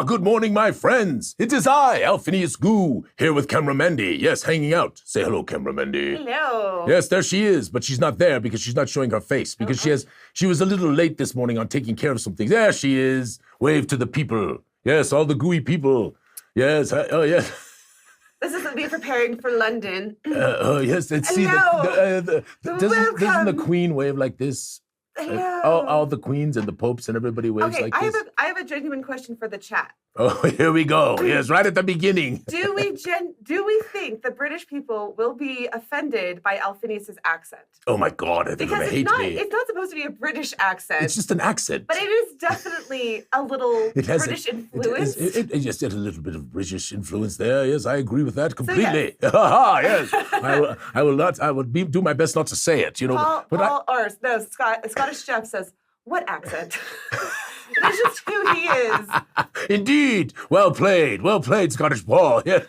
Good morning, my friends. It is I, Alphinius Goo, here with Cameramandy. Yes, hanging out. Say hello, Cameramandy. Hello. Yes, there she is, but she's not there because she's not showing her face because she was a little late this morning on taking care of some things. There she is. Wave to the people. Yes, all the gooey people. Yes, oh yes. This is me preparing for London. Yes, let's see. Doesn't the Queen wave like this? All the queens and the popes and everybody waves like this. I have a genuine question for the chat. Oh, here we go. Yes, right at the beginning. Do we think the British people will be offended by Alphinius's accent? Oh my God, they're going to hate me. It's not supposed to be a British accent. It's just an accent. But it is definitely a little British influence. It just had a little bit of British influence there. Yes, I agree with that completely. So, yes. I will do my best not to say it. You know. Scottish Jeff says, "What accent?" That's just who he is. Indeed. Well played, Scottish Paul. Yeah.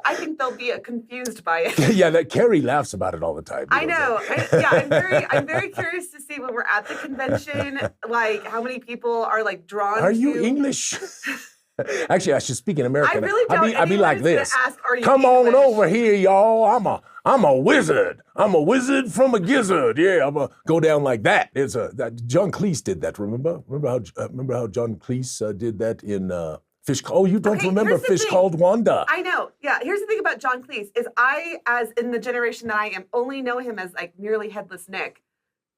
I think they'll be confused by it. Yeah, that Carrie laughs about it all the time. I know. I'm very curious to see when we're at the convention, like how many people are like drawn. Are you English? Actually, I should speak in American. I really don't. I'd be like this. Ask, are you Come English? on over here, y'all. I'm a wizard. I'm a wizard from a gizzard. Yeah, I'm gonna go down like that. John Cleese did that. Remember how John Cleese did that in Fish. Oh, you don't remember Fish Called Wanda? I know. Yeah. Here's the thing about John Cleese is as in the generation that I am, only know him as like nearly headless Nick.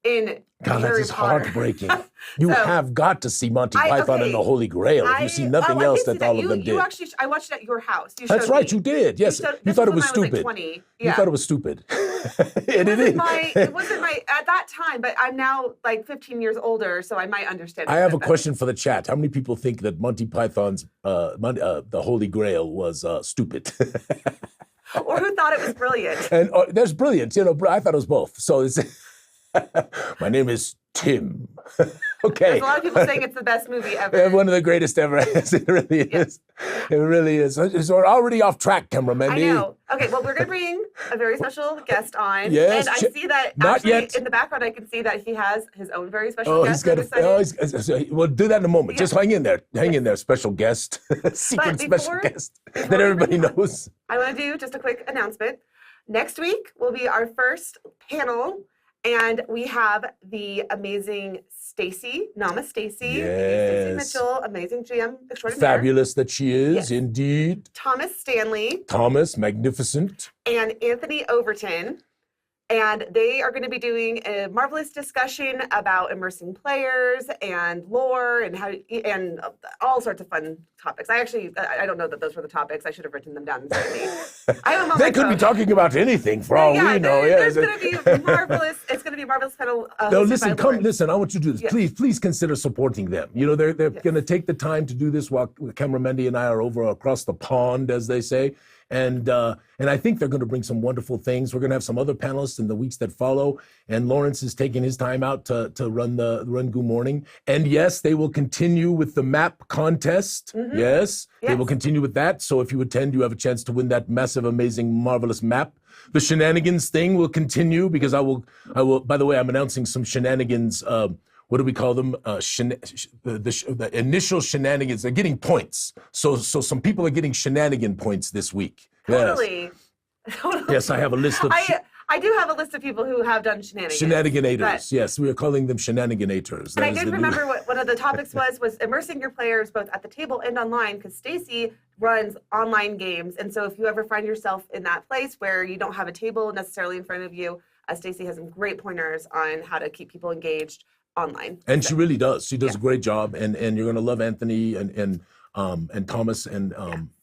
In God, Harry that is Potter. Heartbreaking. You have got to see Monty Python and the Holy Grail. If you see nothing else that all of them did. I watched it at your house. That's right, you did. Yes, you thought it was stupid. Like 20. Yeah. You thought it was stupid. It wasn't my at that time, but I'm now like 15 years older, so I might understand. I have a question for the chat. How many people think that Monty Python's the Holy Grail was stupid? Or who thought it was brilliant? And there's brilliant. You know, I thought it was both. So it's. My name is Tim. Okay. There's a lot of people saying it's the best movie ever. One of the greatest ever. It really is. It really is. So we're already off track, cameraman. I know. Okay, well, we're going to bring a very special guest on. Yes. And I see that in the background, I can see that he has his own very special guest. We'll do that in a moment. Yeah. Just hang in there. Hang in there, special guest. Secret special guest that everybody knows. I want to do just a quick announcement. Next week will be our first panel. And we have the amazing Stacy, Nama Stacy, Stacy Mitchell, amazing GM extraordinaire. Fabulous that she is, indeed. Thomas Stanley. Thomas, magnificent. And Anthony Overton. And they are going to be doing a marvelous discussion about immersing players and lore and all sorts of fun topics. I don't know that those were the topics. I should have written them down. They could be talking about anything for all we know. It's going to be marvelous. It's going to be a marvelous panel. No, listen. I want you to do this. Yes. Please consider supporting them. You know, they're going to take the time to do this while Cameramandy and I are over across the pond, as they say. And I think they're going to bring some wonderful things. We're going to have some other panelists in the weeks that follow. And Lawrence is taking his time out to run Goo Morning. And yes, they will continue with the map contest. Mm-hmm. Yes, they will continue with that. So if you attend, you have a chance to win that massive, amazing, marvelous map. The shenanigans thing will continue because I will. By the way, I'm announcing some shenanigans. What do we call them? The initial shenanigans. They're getting points. So some people are getting shenanigan points this week. Totally. Yes, I have a list of... I do have a list of people who have done shenanigans. Shenaniganators, yes. We are calling them shenaniganators. And I did remember what one of the topics was immersing your players both at the table and online, because Stacy runs online games. And so if you ever find yourself in that place where you don't have a table necessarily in front of you, Stacy has some great pointers on how to keep people engaged online. And she really does. She does a great job, and you're going to love Anthony and Thomas, and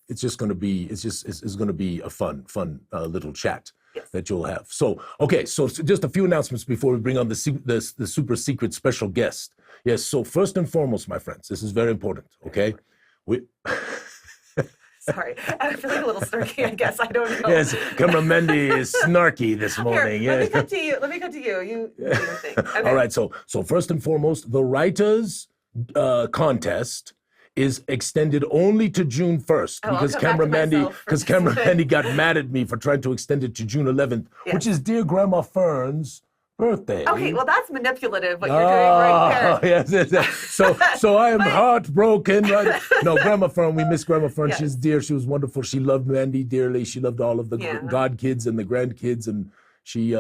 it's just going to be it's going to be a fun little chat that you'll have. So just a few announcements before we bring on the super secret special guest. Yes. So first and foremost, my friends, this is very important. Okay, Sorry, I'm feeling a little snarky, I guess. I don't know. Yes, Cameramandy is snarky this morning. Here, let me cut to you. You do your thing. Okay. All right, so first and foremost, the writers' contest is extended only to June 1st because Cameramandy got mad at me for trying to extend it to June 11th, which is Dear Grandma Fern's Birthday. Okay, well, that's manipulative, what you're doing right there. Yes. So I am heartbroken. Right? No, Grandma Fern, we miss Grandma Fern. Yes. She's dear. She was wonderful. She loved Mandy dearly. She loved all of the god kids and the grandkids, and she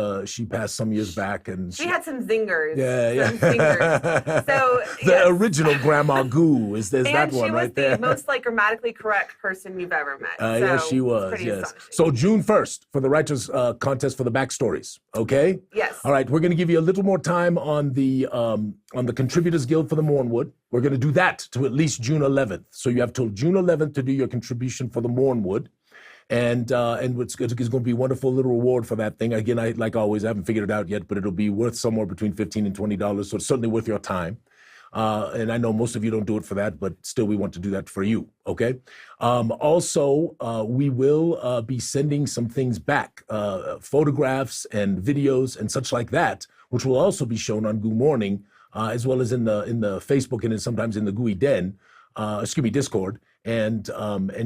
passed some years back, and she had some zingers. Yeah. Zingers. So the original Grandma Goo is that one right there. And she was the most like grammatically correct person you've ever met. Yes, she was. Yes. So June 1st for the writers contest for the backstories. Okay. Yes. All right. We're going to give you a little more time on the Contributors Guild for the Mornwood. We're going to do that to at least June 11th. So you have till June 11th to do your contribution for the Mornwood. And it's going to be a wonderful little reward for that thing. Again, like always, I haven't figured it out yet, but it'll be worth somewhere between $15 and $20. So it's certainly worth your time. And I know most of you don't do it for that, but still we want to do that for you, okay? Also, we will be sending some things back, photographs and videos and such like that, which will also be shown on Goo Morning, as well as in the Facebook and sometimes in the Gooey Den, Discord. And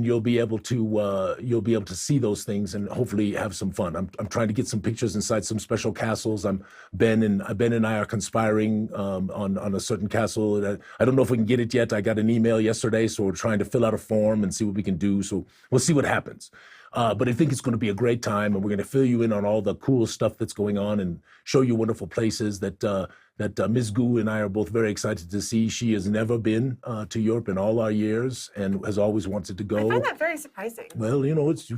you'll be able to see those things and hopefully have some fun. I'm trying to get some pictures inside some special castles. Ben and I are conspiring on a certain castle. I don't know if we can get it yet. I got an email yesterday, so we're trying to fill out a form and see what we can do. So we'll see what happens. But I think it's going to be a great time, and we're going to fill you in on all the cool stuff that's going on and show you wonderful places that Ms. Goo and I are both very excited to see. She has never been to Europe in all our years and has always wanted to go. I find that very surprising. Well, it's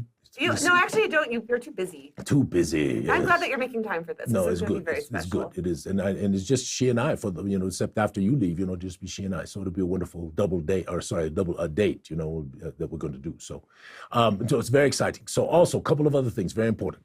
no, actually, you don't. You're too busy. Too busy. Yes. I'm glad that you're making time for this. No, this it's good. Very special. It's good. It is, and it's just she and I for the except after you leave, just be she and I. So it'll be a wonderful double date, date, that we're going to do. So it's very exciting. So also a couple of other things, very important.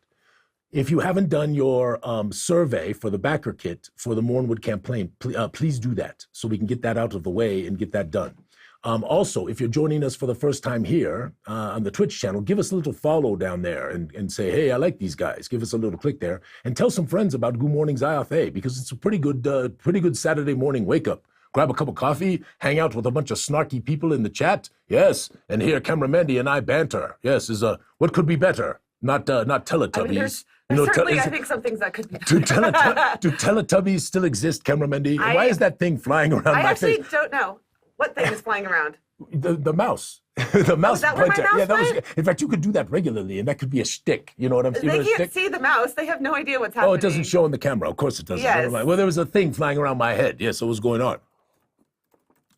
If you haven't done your survey for the backer kit for the Mornwood campaign, please do that so we can get that out of the way and get that done. Also, if you're joining us for the first time here on the Twitch channel, give us a little follow down there and say, hey, I like these guys. Give us a little click there and tell some friends about Goo Morning Zyathé because it's a pretty good Saturday morning wake up. Grab a cup of coffee, hang out with a bunch of snarky people in the chat. Yes, and hear Camera Mandy and I banter. Yes, what could be better? Not Teletubbies. Certainly, I think some things that could be do Teletubbies still exist, Camera Mandy? Why is that thing flying around my face? I actually don't know. What thing is flying around? The mouse. The mouse. Is that where my mouse went? In fact, you could do that regularly, and that could be a shtick. You know what I'm saying? They can't see the mouse. They have no idea what's happening. Oh, it doesn't show on the camera. Of course it doesn't. Yes. Well, there was a thing flying around my head. Yes, what was going on?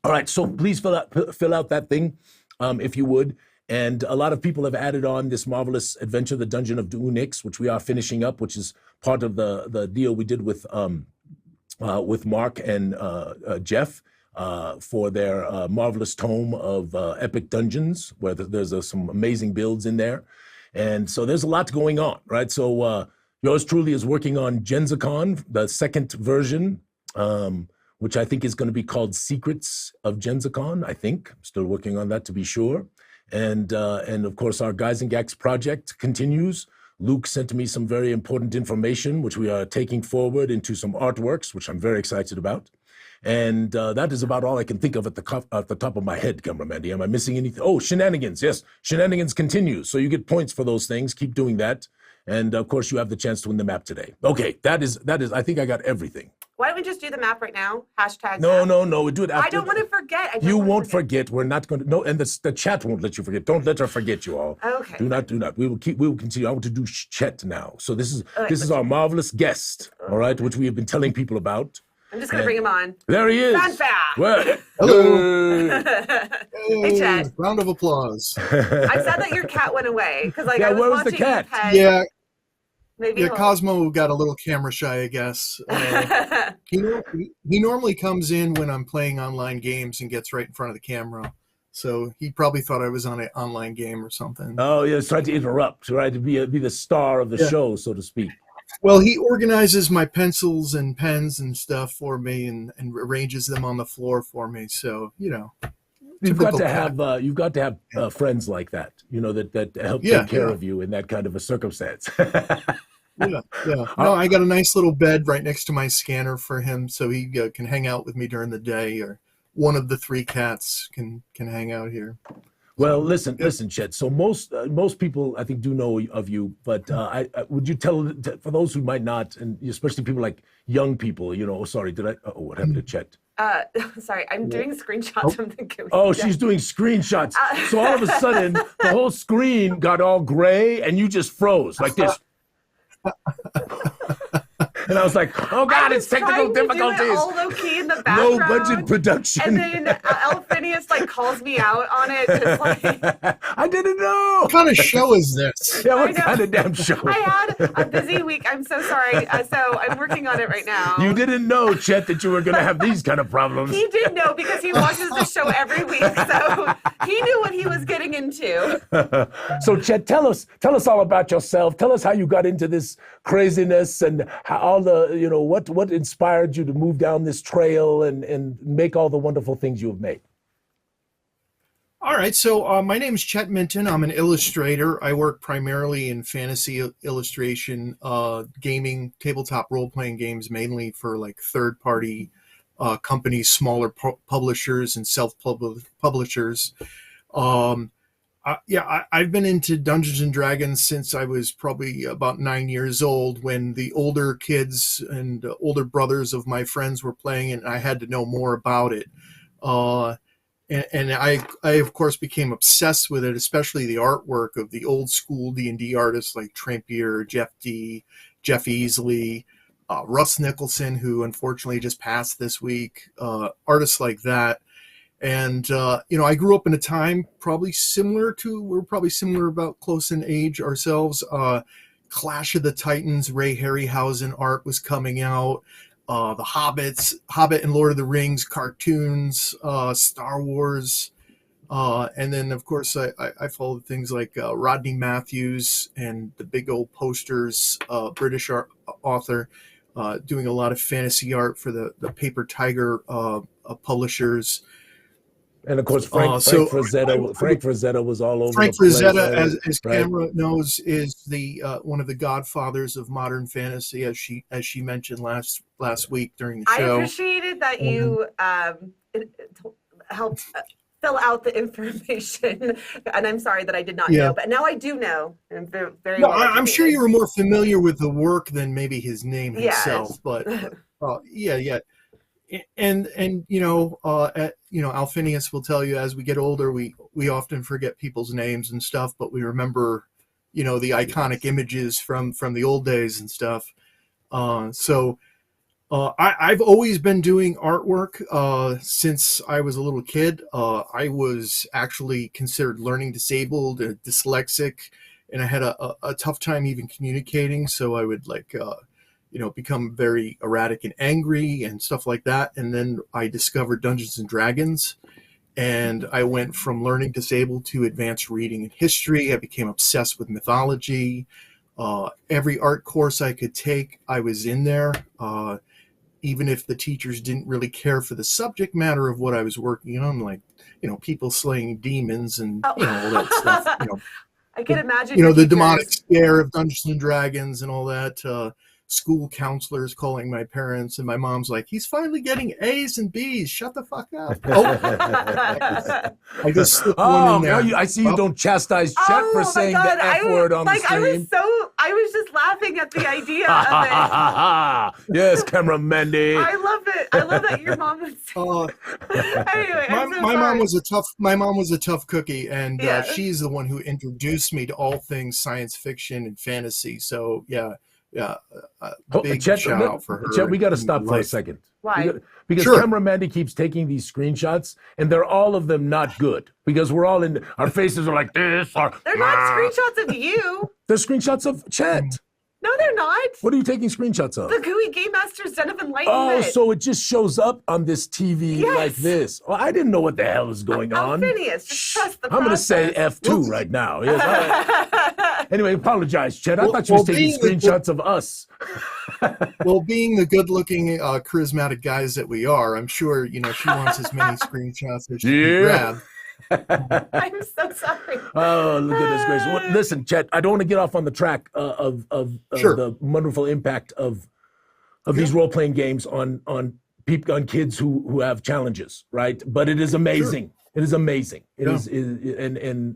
All right, so please fill out that thing, if you would. And a lot of people have added on this marvelous adventure, The Dungeon of Unix, which we are finishing up, which is part of the deal we did with Mark and Jeff for their marvelous tome of epic dungeons, where there's some amazing builds in there. And so there's a lot going on, right? So yours truly is working on Genzicon, the second version, which I think is going to be called Secrets of Genzicon, I think. I'm still working on that to be sure. And of course, our Guys and Gags project continues. Luke sent me some very important information, which we are taking forward into some artworks, which I'm very excited about. And that is about all I can think of at the top of my head, Camera Mandy. Am I missing anything? Oh, shenanigans. Yes, shenanigans continues. So you get points for those things. Keep doing that. And of course, you have the chance to win the map today. Okay, that is. I think I got everything. Why don't we just do the map right now? Hashtag No, map. no. We do it after. I don't want to forget. You won't forget. We're not going to. No, and the chat won't let you forget. Don't let her forget you all. Okay. Do not. We will continue. I want to do Chet now. So this is our marvelous guest. All right, which we have been telling people about. I'm just going to bring him on. There he is. Fanfare. Well, hello. Hey, Chet. Round of applause. I'm sad that your cat went away because I was where was watching the cat? Pet. Yeah. Maybe Cosmo got a little camera shy, I guess. He normally comes in when I'm playing online games and gets right in front of the camera. So he probably thought I was on an online game or something. Oh, yeah, trying to interrupt, right? To be the star of the show, so to speak. Well, he organizes my pencils and pens and stuff for me and arranges them on the floor for me. So, You've got to have friends like that, that help take care of you in that kind of a circumstance. Yeah. No, I got a nice little bed right next to my scanner for him, so he can hang out with me during the day, or one of the three cats can hang out here. Well, listen, Chet. So most people, I think, do know of you, but would you tell for those who might not, and especially people like young people, sorry, what happened to Chet? Sorry, I'm doing screenshots from the Gooey. Oh, she's doing screenshots. So all of a sudden, the whole screen got all gray, and you just froze like this. And I was like, oh God, it's technical difficulties. Do it all low key in the background. Low budget production. And then Alphinius calls me out on it. Just I didn't know. What kind of show is this? Yeah, what kind of damn show? I had a busy week. I'm so sorry. So I'm working on it right now. You didn't know, Chet, that you were going to have these kind of problems. He did know because he watches the show every week. So he knew what he was getting into. So Chet, tell us all about yourself. Tell us how you got into this craziness and how all the, what inspired you to move down this trail and make all the wonderful things you have made. All right, so my name is Chet Minton. I'm an illustrator. I work primarily in fantasy illustration, gaming, tabletop role-playing games, mainly for third-party companies, smaller publishers and self-publishers. I've been into Dungeons and Dragons since I was probably about 9 years old, when the older kids and older brothers of my friends were playing it, and I had to know more about it. And I of course became obsessed with it, especially the artwork of the old school D&D artists like Trampier, Jeff D, Jeff Easley, Russ Nicholson, who unfortunately just passed this week, artists like that. And, I grew up in a time we're probably similar about close in age ourselves. Clash of the Titans, Ray Harryhausen art was coming out. The Hobbit and Lord of the Rings cartoons, Star Wars. And then, of course, I followed things like Rodney Matthews and the big old posters, British author, doing a lot of fantasy art for the Paper Tiger publishers. And of course, Frank Frazetta was all over. Frank the place, Frazetta, right? as Camera knows, is the one of the godfathers of modern fantasy, as she mentioned last week during the show. I appreciated that you helped fill out the information, and I'm sorry that I did not know, but now I do know. I'm very no, well I'm sure you were more familiar with the work than maybe his name himself, but yeah. And Alphinius will tell you, as we get older, we often forget people's names and stuff, but we remember, the iconic images from the old days and stuff. So I've always been doing artwork since I was a little kid. I was actually considered learning disabled, dyslexic, and I had a tough time even communicating. So I would become very erratic and angry and stuff like that. And then I discovered Dungeons and Dragons, and I went from learning disabled to advanced reading and history. I became obsessed with mythology. Every art course I could take, I was in there. Even if the teachers didn't really care for the subject matter of what I was working on, people slaying demons and all that stuff. I can imagine. The demonic scare of Dungeons and Dragons and all that. School counselors calling my parents, and my mom's like, he's finally getting A's and B's. Shut the fuck up. I just slipped one in there. I see you don't chastise Chet for saying the F word on the stream. I was just laughing at the idea of it. Yes, camera Mandy. I love it. I love that your mom would say. Anyway, my mom was a tough cookie, and she's the one who introduced me to all things science fiction and fantasy. So big Chet, shout out for her. Chet, we got to stop for a second. Why? Because camera Mandy keeps taking these screenshots, and they're all of them not good. Because we're all our faces are like this. They're not screenshots of you. They're screenshots of Chet. No, they're not. What are you taking screenshots of? The Gooey Game Master's Den of Enlightenment. Oh, so it just shows up on this TV like this. Well, I didn't know what the hell is going on. Alphinius, just trust the process. I'm going to say F2 right now. Yes, anyway, apologize, Chet. I thought you were taking screenshots of us. Well, being the good-looking, charismatic guys that we are, I'm sure, she wants as many screenshots as she can grab. I'm so sorry. Oh, goodness gracious. Well, listen, Chet, I don't want to get off on the track of the wonderful impact of these role-playing games on kids who have challenges, right? But it is amazing. Sure. It is amazing. It Yeah. is,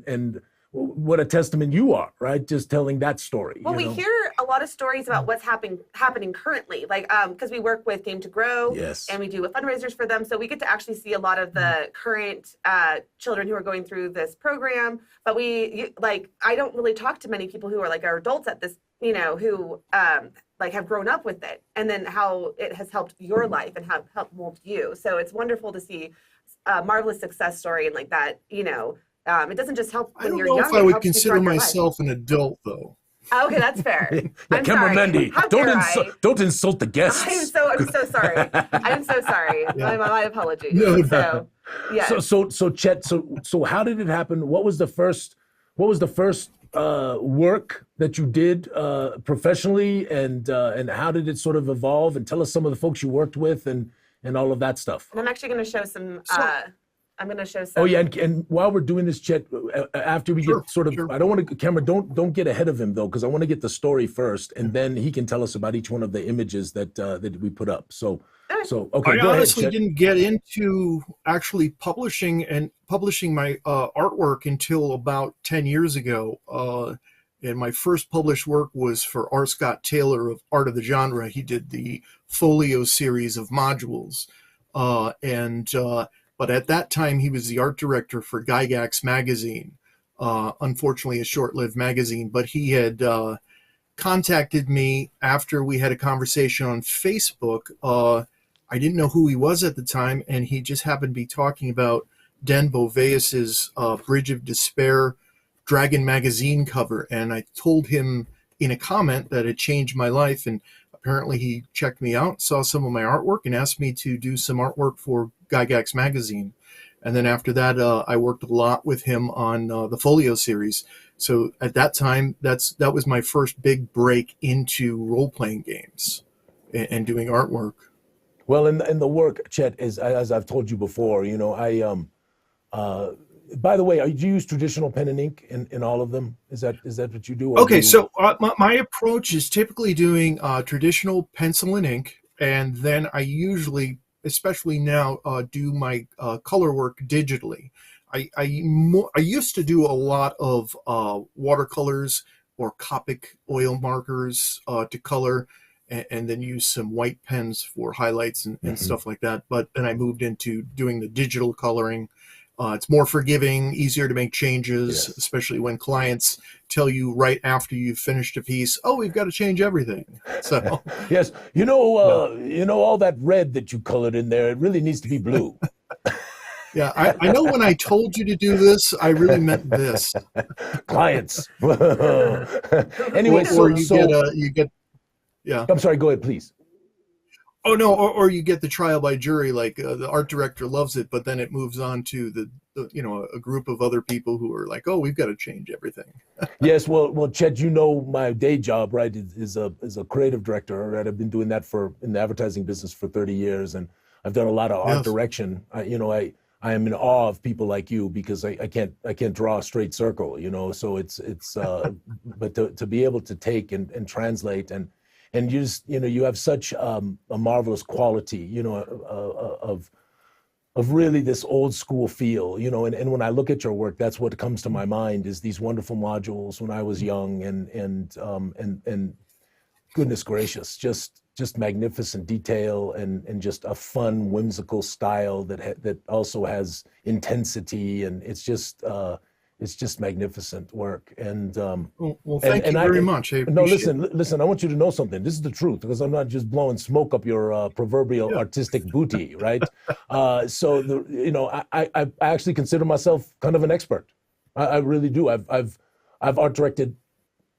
and what a testament you are, right? Just telling that story. Well, we hear a lot of stories about what's happening currently, like because we work with Game to Grow, Yes. and we do fundraisers for them, so we get to actually see a lot of the current children who are going through this program. But I don't really talk to many people who are like our adults at this, who like have grown up with it, and then how it has helped your life and have helped mold you. So it's wonderful to see a marvelous success story and like that. It doesn't just help I when don't you're know young. if I it would helps you consider throughout your life. myself an adult, though. Okay, that's fair. I'm Cameron sorry. Mendy, How dare I? don't insult the guests. I'm so sorry. I'm so sorry. Yeah. My apologies. No, no. So, yeah. So Chet, so how did it happen? What was the first work that you did professionally, and how did it sort of evolve? And tell us some of the folks you worked with and all of that stuff. And I'm actually going to show some. I'm going to show some. Oh yeah, and while we're doing this, Chet, after we get sort of, I don't want to, Cameron, don't get ahead of him though, because I want to get the story first, and then he can tell us about each one of the images that we put up. So okay, I go honestly ahead, Chet. didn't get into actually publishing my artwork until about 10 years ago. And my first published work was for R. Scott Taylor of Art of the Genre. He did the Folio series of modules. But at that time, he was the art director for Gygax magazine. Unfortunately, a short-lived magazine. But he had contacted me after we had a conversation on Facebook. I didn't know who he was at the time, and he just happened to be talking about Den Boveus's Bridge of Despair Dragon magazine cover. And I told him in a comment that it changed my life. And apparently he checked me out, saw some of my artwork, and asked me to do some artwork for Gygax magazine. And then after that, I worked a lot with him on the Folio series. So at that time, that was my first big break into role-playing games and doing artwork. Well, in the work, Chet, is, as I've told you before, by the way, do you use traditional pen and ink in all of them? Is that what you do? Or Okay, do you... so my approach is typically doing traditional pencil and ink, and then I usually, especially now, do my color work digitally. I used to do a lot of watercolors or Copic oil markers to color, and then use some white pens for highlights and stuff like that. But then I moved into doing the digital coloring. It's more forgiving, easier to make changes, Yes. especially when clients tell you right after you've finished a piece, "Oh, we've got to change everything." So Yes, all that red that you colored in there, it really needs to be blue. yeah, I know when I told you to do this, I really meant this. Clients. Anyway, you get yeah. I'm sorry, go ahead, please. Oh no, or you get the trial by jury, like the art director loves it, but then it moves on to a group of other people who are like, "Oh, we've got to change everything." Yes, well, Chet, my day job, right, is a creative director, right? I've been doing that in the advertising business for 30 years, and I've done a lot of art direction. I am in awe of people like you, because I can't draw a straight circle, So it's but to be able to take and translate and you just, you have such a marvelous quality, of really this old school feel, and when I look at your work, that's what comes to my mind, is these wonderful modules when I was young, and goodness gracious, just magnificent detail and just a fun, whimsical style that also has intensity, and it's just magnificent work. And well, thank you very much. No, listen. I want you to know something. This is the truth, because I'm not just blowing smoke up your proverbial artistic booty, right? I actually consider myself kind of an expert. I really do. I've art directed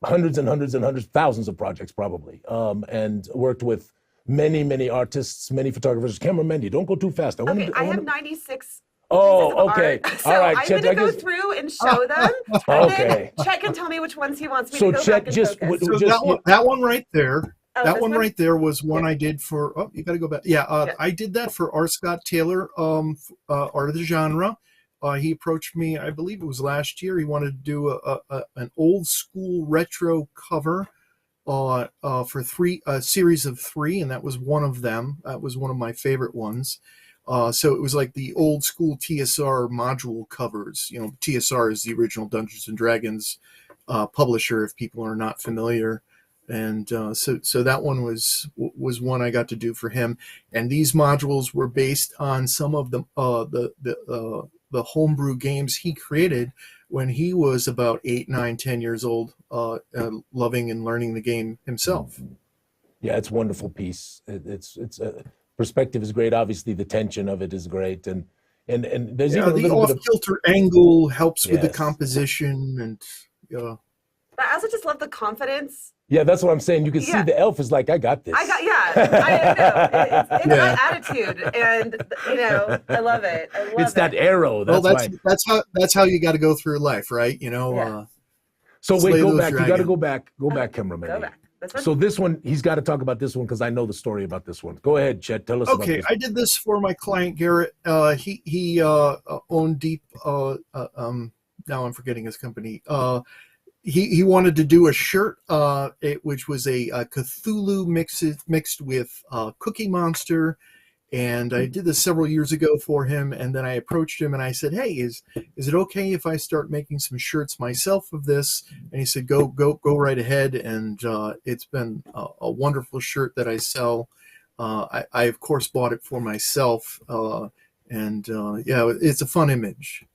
hundreds and hundreds and hundreds, thousands of projects probably, and worked with many artists, many photographers. Cameron Mendy, don't go too fast. I have 96. Oh, okay. So all right, I'm Chet, going to go through and show them. And Okay. then Chet can tell me which ones he wants me So to go Chet, back and focus. So that one right there. Oh, that this one right there was one I did for. Oh, you got to go back. Yeah, I did that for R. Scott Taylor, Art of the Genre. He approached me, I believe it was last year. He wanted to do an old school retro cover for a series of 3, and that was one of them. That was one of my favorite ones. So it was like the old school TSR module covers. You know, TSR is the original Dungeons and Dragons publisher, if people are not familiar. And so that one was one I got to do for him. And these modules were based on some of the homebrew games he created when he was about 8, 9, 10 years old, loving and learning the game himself. Yeah, it's a wonderful piece. It's perspective is great. Obviously, the tension of it is great, and there's even a the little bit of off-kilter angle helps with the Yes. composition, and But I also just love the confidence. yeah. That's what I'm saying. You can see Yeah. the elf is like, I got this. I know. It's Yeah. that attitude, and I love it. I love It's that it. arrow. That's why. that's how you got to go through life, right? You know. Yeah. So Slay wait, go those back. You got to dragons. go back, cameraman. Go back. This one? So this one, he's got to talk about this one because I know the story about this one. Go ahead, Chet. Tell us about Okay, this. I did this for my client Garrett. He owned Deep. Now I'm forgetting his company. He wanted to do a shirt, which was a Cthulhu mixed with Cookie Monster, and I did this several years ago for him. And then I approached him and I said, "Hey, is it okay if I start making some shirts myself of this?" And he said, "Go right ahead." And it's been a wonderful shirt that I sell. I of course bought it for myself, and it's a fun image.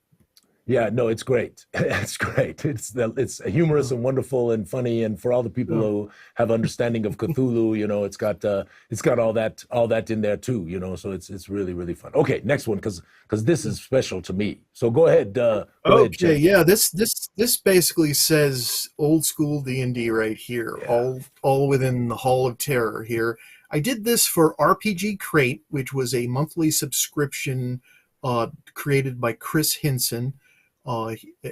Yeah, no, it's great. It's great. It's humorous and wonderful and funny, and for all the people who have understanding of Cthulhu, it's got all that in there too, So it's really, really fun. Okay, next one, because this is special to me. So go ahead. Go ahead, Okay, Chet. yeah, this basically says old school D&D right here, all within the Hall of Terror here. I did this for RPG Crate, which was a monthly subscription created by Chris Hinson.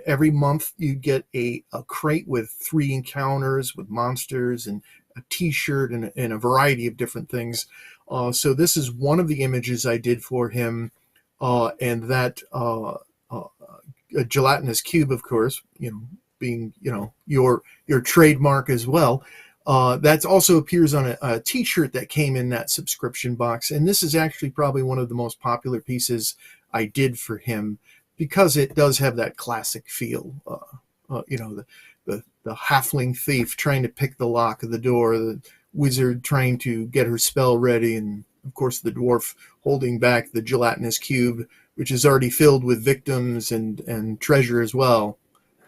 Every month you get a crate with 3 encounters with monsters and a t-shirt and a variety of different things. So this is one of the images I did for him, and that a gelatinous cube, of course, being your trademark as well. That also appears on a t-shirt that came in that subscription box, and this is actually probably one of the most popular pieces I did for him, because it does have that classic feel. The halfling thief trying to pick the lock of the door, the wizard trying to get her spell ready, and of course the dwarf holding back the gelatinous cube, which is already filled with victims and treasure as well.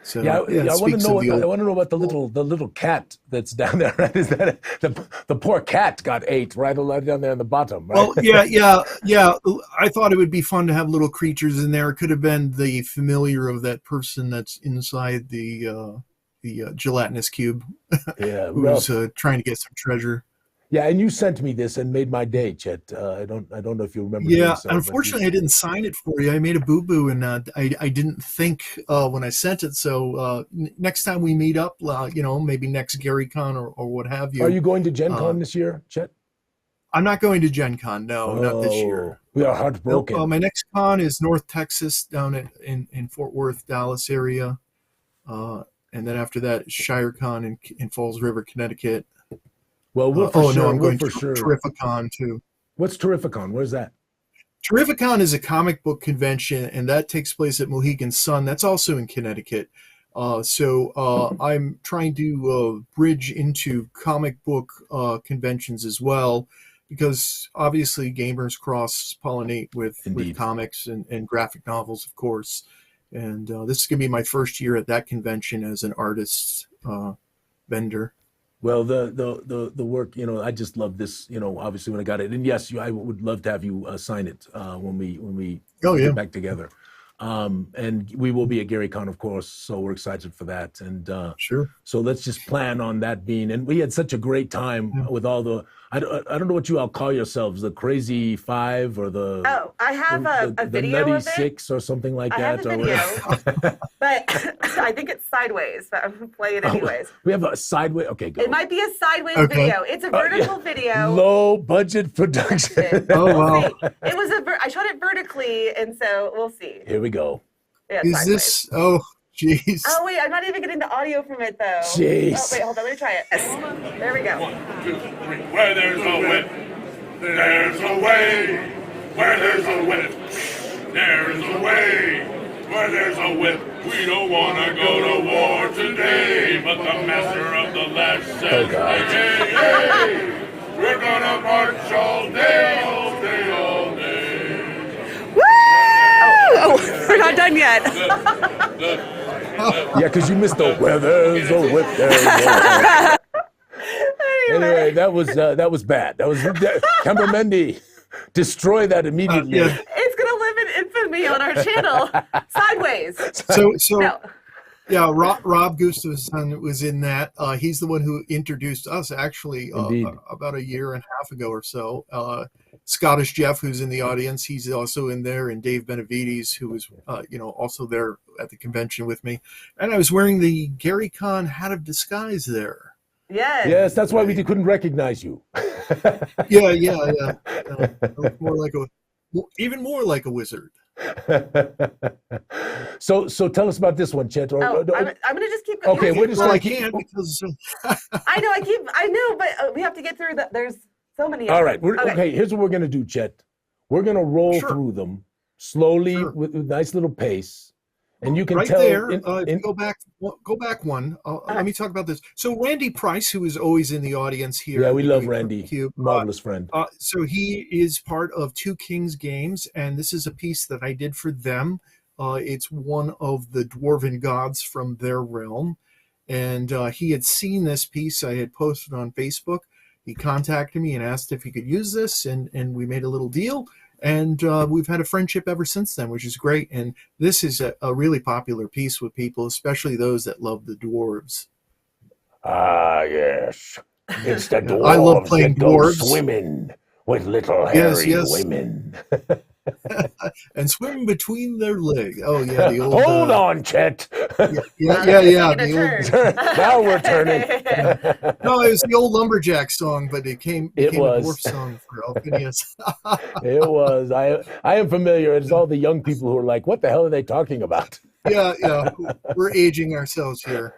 So I want to know. I want to know about the little cat that's down there. Right? Is that the poor cat got ate right down there in the bottom? Right? Well, yeah. I thought it would be fun to have little creatures in there. It could have been the familiar of that person that's inside the gelatinous cube, Yeah, who's trying to get some treasure. Yeah, and you sent me this and made my day, Chet. I don't know if you remember. Yeah, doing so, but unfortunately, I didn't sign it for you. I made a boo-boo, and I didn't think when I sent it. So next time we meet up, maybe next GaryCon or what have you. Are you going to Gen Con this year, Chet? I'm not going to Gen Con. No, not this year. We are heartbroken. My next con is North Texas, down in Fort Worth, Dallas area. And then after that, ShireCon in Falls River, Connecticut. Well, I'm going to sure. Terrificon too. What's Terrificon? Where's that? Terrificon is a comic book convention, and that takes place at Mohegan Sun. That's also in Connecticut. So I'm trying to bridge into comic book conventions as well, because obviously gamers cross-pollinate with comics and graphic novels, of course. And this is going to be my first year at that convention as an artist vendor. Well, the work, I just love this, obviously when I got it. And yes, I would love to have you sign it when we get back together. And we will be at GaryCon, of course, so we're excited for that. And sure. So let's just plan on that being. And we had such a great time with all the. I don't know what you all call yourselves, the Crazy Five or the. Oh, I have a the video Nutty of it. Six or something like that. I have a video, but I think it's sideways. But I'm gonna play it anyways. We have a sideways. Okay, go. It might be a sideways video. It's a vertical video. Low budget production. Oh wow! It was I shot it vertically, and so we'll see. Here we go. Yeah, Is sideways. this? Oh, jeez. Oh wait, I'm not even getting the audio from it though. Jeez. Oh wait, hold on. Let me try it. There we go. 1, 2, 3. Where there's a whip, there's a way. Where there's a whip, there's a way. Where there's a whip, we don't want to go to war today. But the master of the lash says, hey, hey, hey, we're gonna march all day, all day, all day. Woo! Oh, we're not done yet. Yeah, because you missed the where there's a whip, there's a way. Anyway, that was bad. That was Cambermendi. Destroy that immediately. Yeah. It's gonna live in infamy on our channel. Sideways. So No. yeah, Rob Gustafson was in that. He's the one who introduced us actually about a year and a half ago or so. Scottish Jeff, who's in the audience, he's also in there, and Dave Benavides, who was also there at the convention with me. And I was wearing the Gary Con hat of disguise there. Yes, that's why we couldn't recognize you. Yeah. Even more like a wizard. So tell us about this one, Chet. I'm gonna just keep going. Okay, we're just Well, I gonna can't because I know, but we have to get through that. There's so many. All right. Okay. Here's what we're gonna do, Chet. We're gonna roll through them slowly with a nice little pace. And you can right tell there. Go back one. Let me talk about this. So Randy Price, who is always in the audience here. Yeah, we love Randy. Cube, marvelous friend. So he is part of Two Kings Games, and this is a piece that I did for them. It's one of the dwarven gods from their realm, and he had seen this piece I had posted on Facebook. He contacted me and asked if he could use this, and we made a little deal. And we've had a friendship ever since then, which is great. And this is a really popular piece with people, especially those that love the dwarves. Ah, yes. It's the dwarves I love playing that go dwarves. swimming with little hairy women. And swim between their legs. Oh, yeah. The old, Hold on, Chet. Yeah. The old, now we're turning. no, it was the old lumberjack song, but it became a dwarf song for Alphinius. It was. I am familiar. It's all the young people who are like, what the hell are they talking about? Yeah. We're aging ourselves here.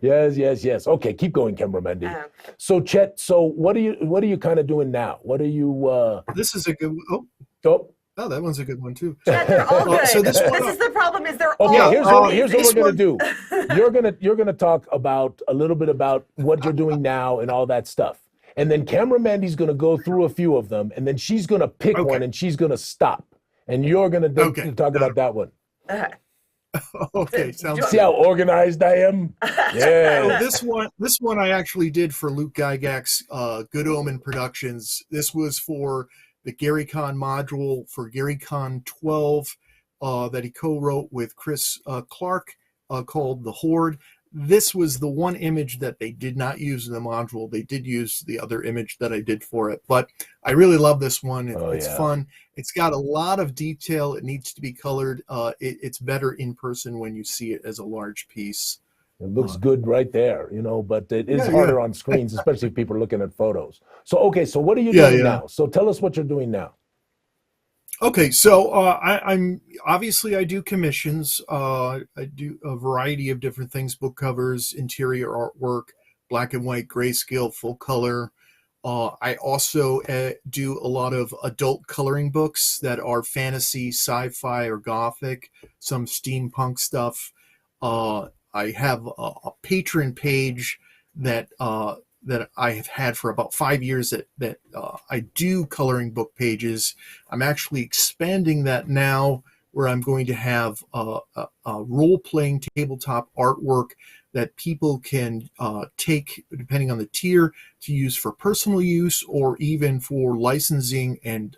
Yes. Okay, keep going, Cambermendi. So, Chet, what are you kind of doing now? What are you This is a good Oh, that one's a good one too. Chet, they're all good. So this is the problem, is they're all here's what we're gonna do. You're gonna talk about a little bit about what you're doing now and all that stuff. And then Cameramandy's gonna go through a few of them, and then she's gonna pick one and she's gonna stop. And you're gonna talk about that one. Okay, sounds See how organized I am? Yeah. So this one I actually did for Luke Gygax's Good Omen Productions. This was for the Gary Con module for Gary Con 12 that he co-wrote with Chris Clark called The Horde. This was the one image that they did not use in the module. They did use the other image that I did for it. But I really love this one. It's fun. It's got a lot of detail. It needs to be colored. It's better in person when you see it as a large piece. It looks good right there, but it is harder on screens, especially if people are looking at photos. So what are you doing now? So tell us what you're doing now. Okay, so I'm obviously I do commissions. I do a variety of different things: book covers, interior artwork, black and white, grayscale, full color. I also do a lot of adult coloring books that are fantasy, sci-fi, or gothic. Some steampunk stuff. I have a patron page that I have had for about 5 years that I do coloring book pages. I'm actually expanding that now, where I'm going to have a role-playing tabletop artwork that people can take, depending on the tier, to use for personal use or even for licensing and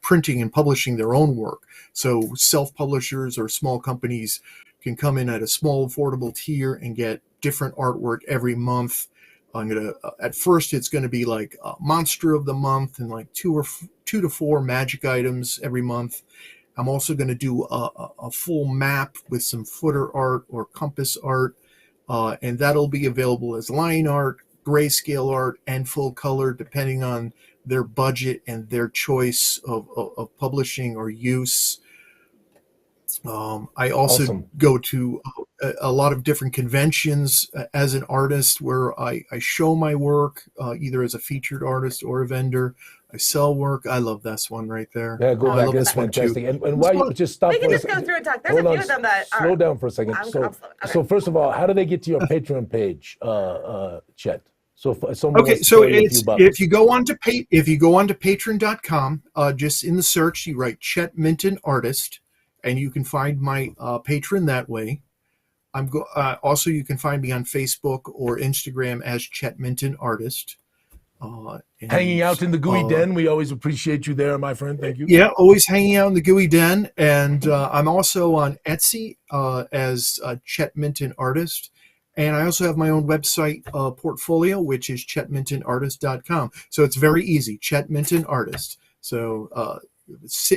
printing and publishing their own work. So self-publishers or small companies can come in at a small, affordable tier and get different artwork every month. At first it's going to be like a monster of the month and like two to four magic items every month. I'm also going to do a full map with some footer art or compass art, and that'll be available as line art, grayscale art, and full color, depending on their budget and their choice of publishing or use. I also Awesome. go to a lot of different conventions as an artist where I show my work either as a featured artist or a vendor. I sell work. I love this one right there. Yeah, go Oh, I back. love That's this one too. fantastic. And why you just stop We can for a just go second. through and talk. There's a Hold few on, of them that are. slow down for a second. I'm So, slowing. Okay. so first of all, how do they get to your Patreon page, Chet? So if someone Okay, wants to so throw you a it's few bucks. if you go onto patreon.com, just in the search you write Chet Minton Artist, and you can find my patron that way. Also, you can find me on Facebook or Instagram as Chet Minton Artist. Hanging out in the Gooey Den, we always appreciate you there, my friend. Thank you. Yeah, always hanging out in the Gooey Den, and I'm also on Etsy as Chet Minton Artist, and I also have my own website portfolio, which is chetmintonartist.com. So it's very easy, Chet Minton Artist. So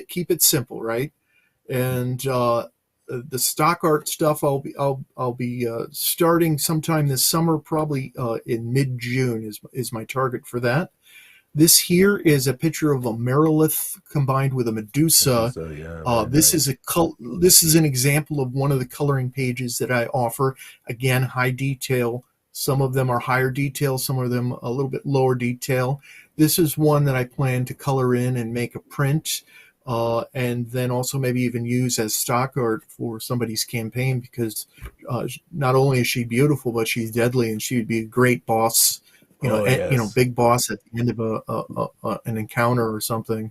keep it simple, right? And the stock art stuff I'll be starting sometime this summer, probably in mid-June is my target for that. This here is a picture of a Merilith combined with a Medusa. This is an example of one of the coloring pages that I offer. Again, high detail. Some of them are higher detail, some of them a little bit lower detail. This is one that I plan to color in and make a print. And then also maybe even use as stock art for somebody's campaign, because not only is she beautiful, but she's deadly, and she would be a great boss, big boss at the end of an encounter or something.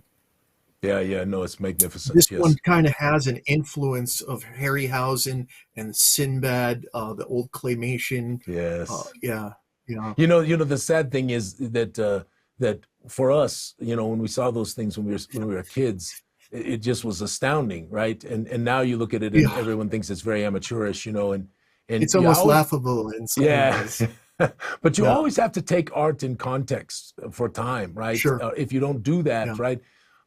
Yeah, no, it's magnificent. This one kind of has an influence of Harryhausen and Sinbad, the old claymation. Yes. Yeah. You know, the sad thing is that that for us, when we saw those things when we were kids, it just was astounding, right? And now you look at it and everyone thinks it's very amateurish, and it's almost laughable in some ways. But you always have to take art in context for time, right? Sure. If you don't do that, right?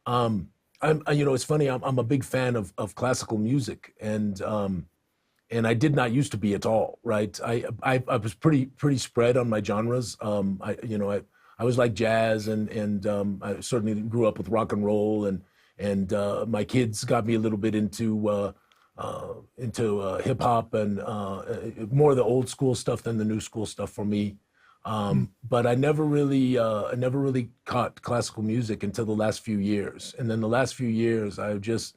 It's funny. I'm a big fan of classical music, and I did not used to be at all, right? I was pretty spread on my genres. I was like jazz, and I certainly grew up with rock and roll, and my kids got me a little bit into hip hop and more of the old school stuff than the new school stuff for me. But I never really caught classical music until the last few years, and then the last few years I've just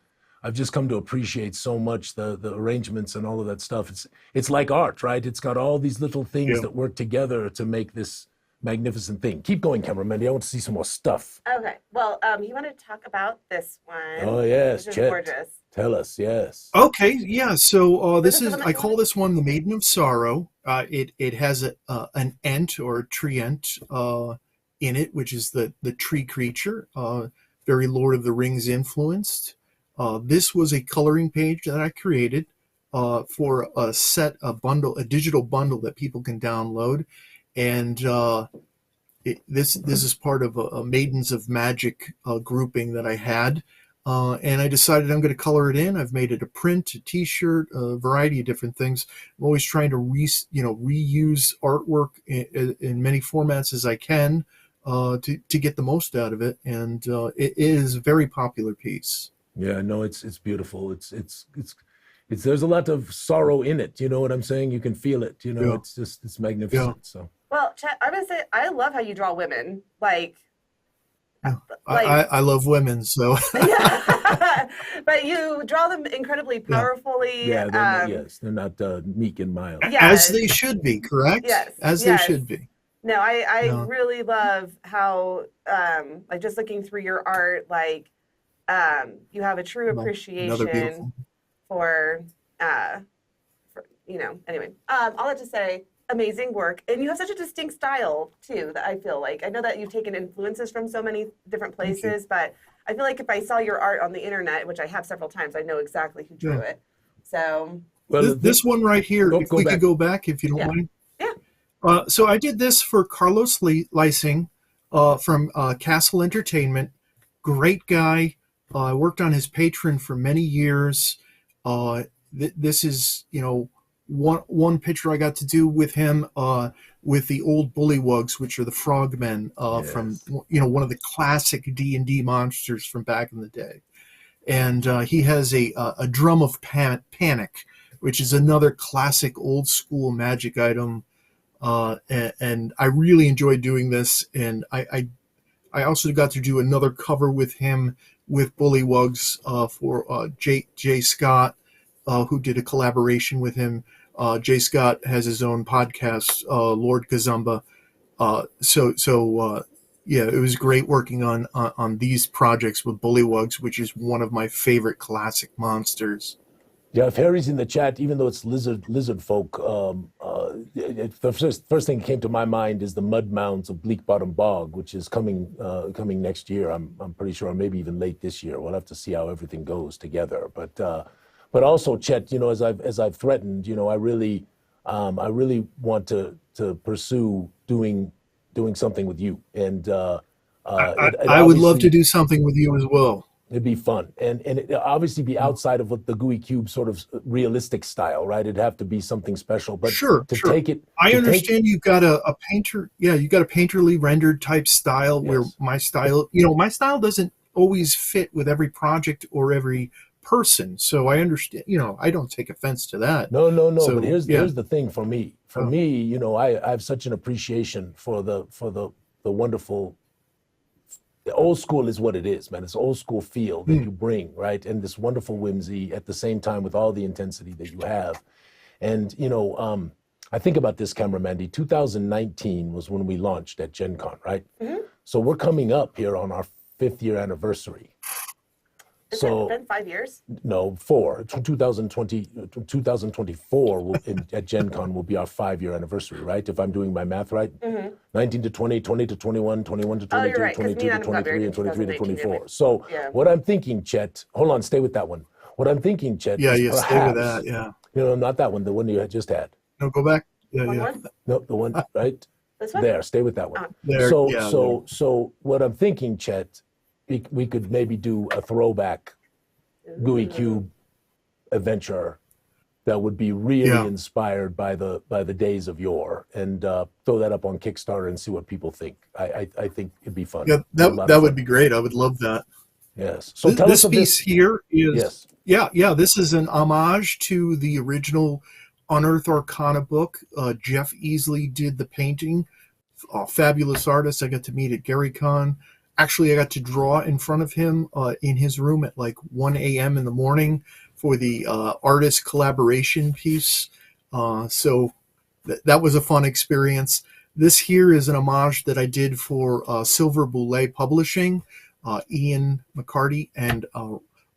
come to appreciate so much the arrangements and all of that stuff. It's like art, right? It's got all these little things that work together to make this magnificent thing. Keep going, cameraman. I want to see some more stuff. Okay. Well, you want to talk about this one? Oh yes, Which is Chet. gorgeous. Tell us, yes. Okay, yeah. So I call this one the Maiden of Sorrow. It has an ent or a treant in it, which is the tree creature, very Lord of the Rings influenced. This was a coloring page that I created for a digital bundle that people can download. And this is part of a Maidens of Magic grouping that I had. And I decided I'm going to color it in. I've made it a print, a T-shirt, a variety of different things. I'm always trying to reuse artwork in many formats as I can to get the most out of it. And it is a very popular piece. Yeah, no, it's beautiful. It's there's a lot of sorrow in it. You know what I'm saying? You can feel it. It's magnificent. Yeah. So. Well, Chet, I'm gonna say I love how you draw women. I love women, so. Yeah. But you draw them incredibly powerfully. Yeah, they're not meek and mild. As they should be, correct? Yes. As they should be. No, I really love how, just looking through your art, you have a true appreciation for anyway. All that to say, amazing work. And you have such a distinct style, too, that I feel like. I know that you've taken influences from so many different places, but I feel like if I saw your art on the internet, which I have several times, I know exactly who drew it. So. Well, this one right here, if we could go back, if you don't mind. Yeah. So I did this for Carlos Lysing from Castle Entertainment. Great guy. I worked on his Patreon for many years. This is, one picture I got to do with him with the old bullywugs, which are the frogmen from one of the classic D&D monsters from back in the day. and he has a drum of panic, which is another classic old school magic item. And I really enjoyed doing this, and I also got to do another cover with him with Bullywugs for Jay Scott, who did a collaboration with him. Jay Scott has his own podcast, Lord Kazumba. Yeah, it was great working on these projects with Bullywugs, which is one of my favorite classic monsters. Yeah, if Harry's in the chat, even though it's lizard folk, the first thing that came to my mind is the mud mounds of Bleak Bottom Bog, which is coming next year. I'm pretty sure, or maybe even late this year. We'll have to see how everything goes together. But also, Chet, as I've threatened, I really want to pursue doing something with you, and I would love to do something with you as well. It'd be fun, and it obviously be outside of what the Gooey Cube sort of realistic style, right? It'd have to be something special, but sure. Take it. I understand you've got a painter. Yeah, you got a painterly rendered type style. Yes. Where my style doesn't always fit with every project or every person. So I understand. I don't take offense to that. No. So, but here's the thing for me. For me, I have such an appreciation for the wonderful. The old school is what it is, man. It's old school feel that you bring, right? And this wonderful whimsy at the same time with all the intensity that you have. And, I think about this, Camera Mandy. 2019 was when we launched at Gen Con, right? Mm-hmm. So we're coming up here on our 5th year anniversary. Has it been 5 years? No, 4. 2024 at Gen Con will be our 5-year anniversary, right? If I'm doing my math right. Mm-hmm. 19 to 20, 20 to 21, 21 to 22, right, 22 to 23, and 23 to 24. So what I'm thinking, Chet, hold on, stay with that one. What I'm thinking, Chet, is perhaps, stay with that, yeah. Not that one, the one you had just had. No, go back. No, the one, right? This one? There, stay with that one. There, so what I'm thinking, Chet, we could maybe do a throwback Gooey Cube adventure that would be really inspired by the days of yore, and throw that up on Kickstarter and see what people think. I think it'd be fun. Yeah, that would be great. I would love that. Yes. So tell this us piece here is yes. This is an homage to the original Unearthed Arcana book. Jeff Easley did the painting. Fabulous artist. I got to meet at GaryCon. Actually, I got to draw in front of him in his room at like 1 a.m. in the morning for the artist collaboration piece. So that was a fun experience. This here is an homage that I did for Silver Boulay Publishing, Ian McCarty and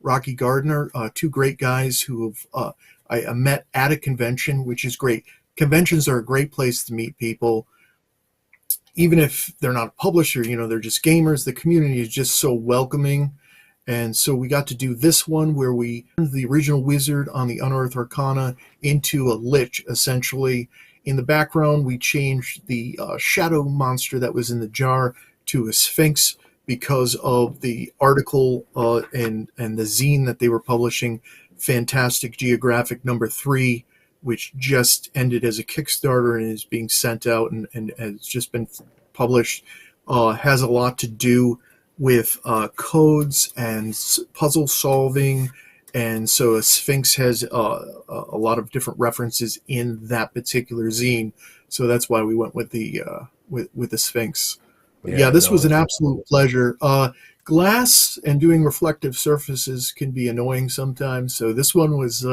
Rocky Gardner, 2 great guys who have I met at a convention, which is great. Conventions are a great place to meet people. Even if they're not a publisher, they're just gamers. The community is just so welcoming. And so we got to do this one where we turned the original wizard on the Unearthed Arcana into a lich, essentially. In the background, we changed the shadow monster that was in the jar to a sphinx because of the article and the zine that they were publishing, Fantastic Geographic #3, which just ended as a Kickstarter and is being sent out and has just been published, has a lot to do with codes and puzzle solving. And so a Sphinx has a lot of different references in that particular zine. So that's why we went with the Sphinx. This was an absolute pleasure. Glass and doing reflective surfaces can be annoying sometimes. So this one was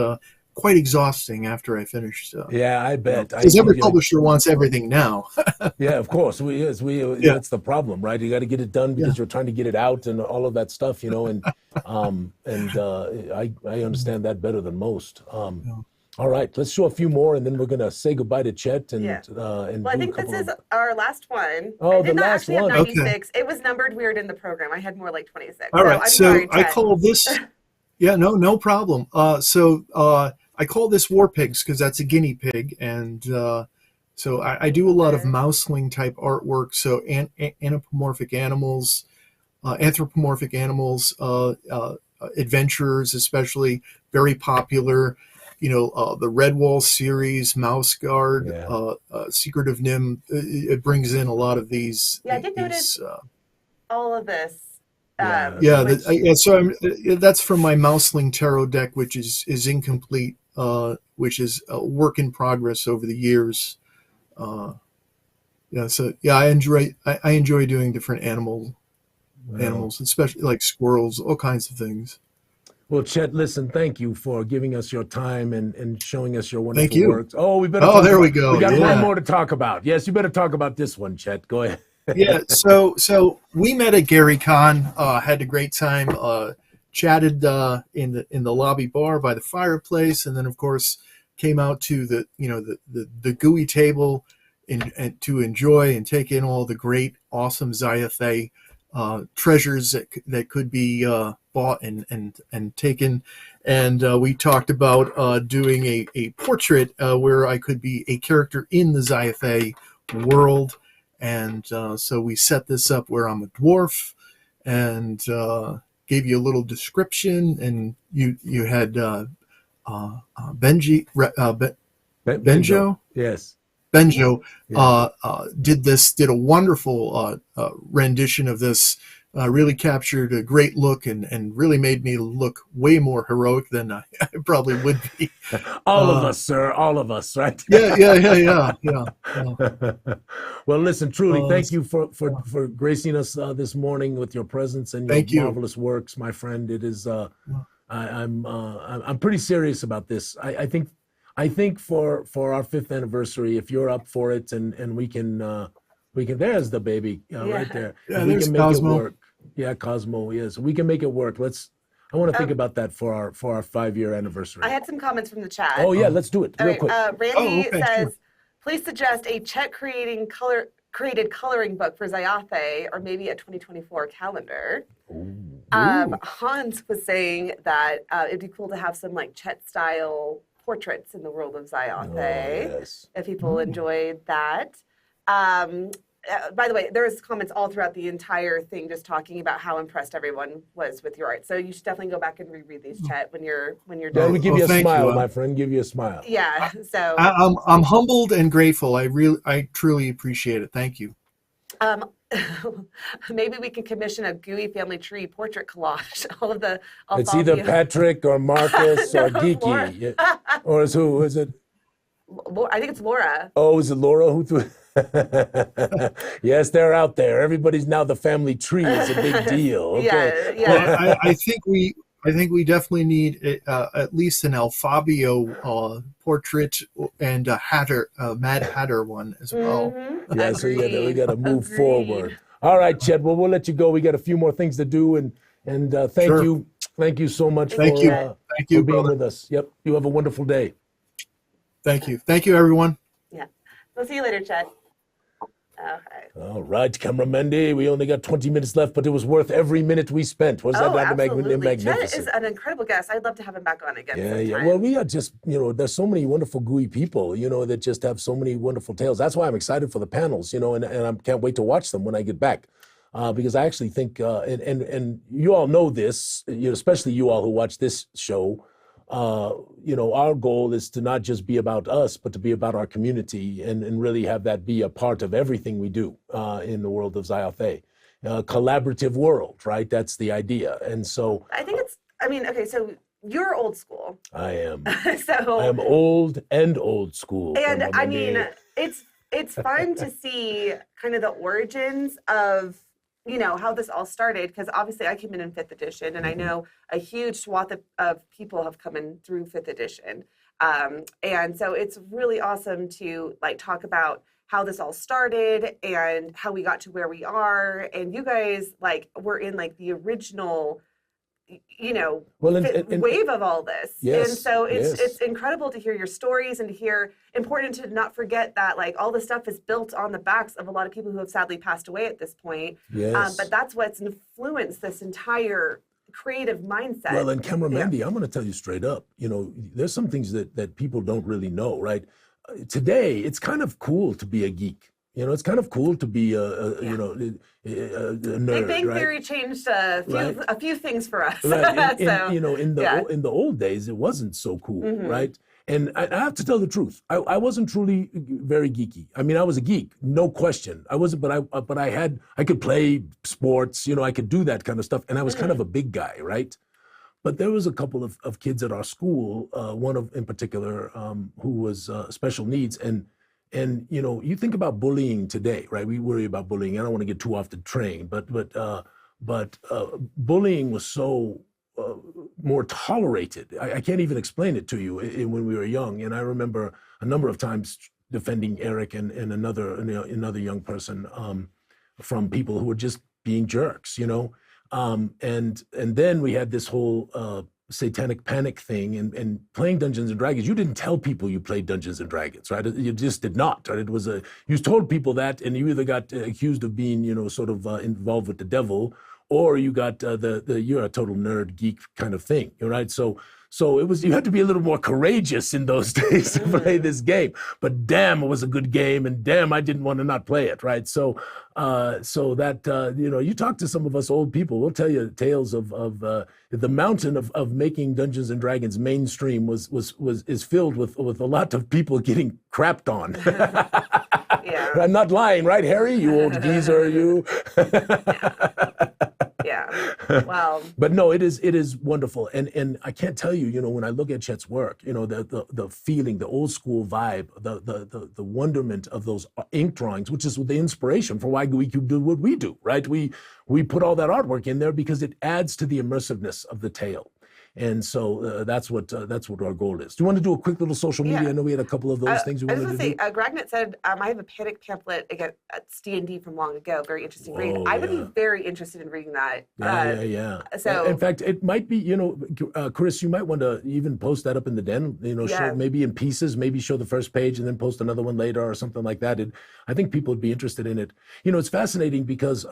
quite exhausting after I finished. Yeah, I bet. Because every publisher wants everything now. Yeah, of course. That's the problem, right? You got to get it done because you're trying to get it out and all of that stuff, and I understand that better than most. All right, let's show a few more, and then we're gonna say goodbye to Chet and Well, I think this is our last one. Oh, I did the not last actually one. have 96. Okay. It was numbered weird in the program. I had more like 26. All right, I'm so sorry, I Chet. call this. Yeah, no problem. I call this War Pigs because that's a guinea pig, and so I do a lot of mouseling type artwork. So anthropomorphic animals, adventurers, especially very popular. The Redwall series, Mouse Guard, Secret of Nim. It brings in a lot of these. Yeah, I did notice all of this That's from my Mouseling Tarot deck, which is incomplete, which is a work in progress over the years. I enjoy doing different animals, especially like squirrels, all kinds of things. Well, Chet, listen, thank you for giving us your time and showing us your Thank wonderful you. works. Oh, we better. We go. We got one more to talk about. Yes, you better talk about this one, Chet. Go ahead. So we met at Gary Con, had a great time, chatted in the lobby bar by the fireplace, and then of course came out to the Gooey table and to enjoy and take in all the great, awesome Zyathé treasures that could be bought and taken. And we talked about doing a portrait where I could be a character in the Zyathé world. And so we set this up where I'm a dwarf, and gave you a little description, and you had Benjo. Yes. Benjo did a wonderful rendition of this. Really captured a great look and really made me look way more heroic than I probably would be. All of us, sir. All of us, right? Yeah. Well, listen, truly, thank you for gracing us this morning with your presence and your marvelous works, my friend. It is. I'm pretty serious about this. I think for our 5th anniversary, if you're up for it, and we can there's the baby right there. Yeah, we there's can make Cosmo. it work. Yeah, Cosmo. Yes, we can make it work. I want to think about that for our 5-year anniversary. I had some comments from the chat. Oh yeah, let's do it real quick. Randy says, please suggest a Chet created coloring book for Zyathé, or maybe a 2024 calendar. Hans was saying that it'd be cool to have some like Chet style portraits in the world of Zyathé, if people enjoyed that. By the way, there's comments all throughout the entire thing just talking about how impressed everyone was with your art. So you should definitely go back and reread these, Chet, when you're done. Yeah, we give you a smile, my friend. Give you a smile. Yeah. So I'm humbled and grateful. I truly appreciate it. Thank you. Maybe we can commission a Gooey family tree portrait collage. All of the it's either Patrick or Marcus or Geeky. Or who is it? I think it's Laura. Oh, is it Laura who threw? Yes, they're out there. Everybody's now the family tree is a big deal. Okay. Yeah. Well, I think we definitely need at least an Alfabio portrait and a Mad Hatter one as well. Mm-hmm. Yeah, so we got to move forward. All right, Chet. Well, we'll let you go. We got a few more things to do, and thank you so much for being with us. Yep. You have a wonderful day. Thank you, everyone. Yeah. We'll see you later, Chet. Okay. All right, Camera Mendy. We only got 20 minutes left, but it was worth every minute we spent. Was that not absolutely. magnificent? Chet is an incredible guest. I'd love to have him back on again. Yeah. Well, we are just, there's so many wonderful Gooey people, that just have so many wonderful tales. That's why I'm excited for the panels, and I can't wait to watch them when I get back. Because I actually think, and you all know this, especially you all who watch this show, our goal is to not just be about us, but to be about our community and really have that be a part of everything we do in the world of Zyathé. Collaborative world, right? That's the idea. And so I think so you're old school. I am. So I am old school. And I mean, it's fun to see kind of the origins of how this all started, because obviously I came in 5th edition, and I know a huge swath of people have come in through 5th edition. And so it's really awesome to talk about how this all started and how we got to where we are. And you guys were in the original wave of all this. Yes, and so it's incredible to hear your stories and to hear, important to not forget that all this stuff is built on the backs of a lot of people who have sadly passed away at this point. Yes. But that's what's influenced this entire creative mindset. Well, and Camera Mendy, I'm going to tell you straight up, there's some things that people don't really know, right? Today, it's kind of cool to be a geek. It's kind of cool to be a nerd. Big Bang right? Theory changed a few things for us. Right. In the old days, it wasn't so cool, right? And I have to tell the truth. I wasn't truly very geeky. I mean, I was a geek, no question. I wasn't, but I could play sports, you know, I could do that kind of stuff. And I was kind of a big guy, right? But there was a couple of kids at our school, in particular, who was special needs. And you know, you think about bullying today, right? We worry about bullying. I don't want to get too off the train, but bullying was so more tolerated. I can't even explain it to you when we were young. And I remember a number of times defending Eric and another young person from people who were just being jerks, you know. And then we had this whole satanic panic thing and playing Dungeons and Dragons. You didn't tell people you played Dungeons and Dragons, right? You just did not. Right? You told people that, and you either got accused of being, you know, sort of involved with the devil, or you got you're a total nerd geek kind of thing, right? So you had to be a little more courageous in those days to play this game. But damn, it was a good game, and damn, I didn't want to not play it, right? So that you know, you talk to some of us old people, we'll tell you tales of the mountain of making Dungeons and Dragons mainstream is filled with a lot of people getting crapped on. Yeah. I'm not lying, right, Harry? You old geezer, you. Yeah. Well. But no, it is wonderful, and I can't tell you, you know, when I look at Chet's work, you know, the feeling, the old school vibe, the wonderment of those ink drawings, which is the inspiration for why Gooey Cube did what we do, right? We put all that artwork in there because it adds to the immersiveness of the tale. And so that's what our goal is. Do you want to do a quick little social media? Yeah. I know we had a couple of those things we wanted to do. I was going to say, Gragnet said, I have a panic pamphlet against D&D from long ago. Very interesting read. I would be very interested in reading that. Yeah. So, in fact, it might be, you know, Chris, you might want to even post that up in the den, you know, show, maybe in pieces, maybe show the first page and then post another one later or something like that. I think people would be interested in it. You know, it's fascinating because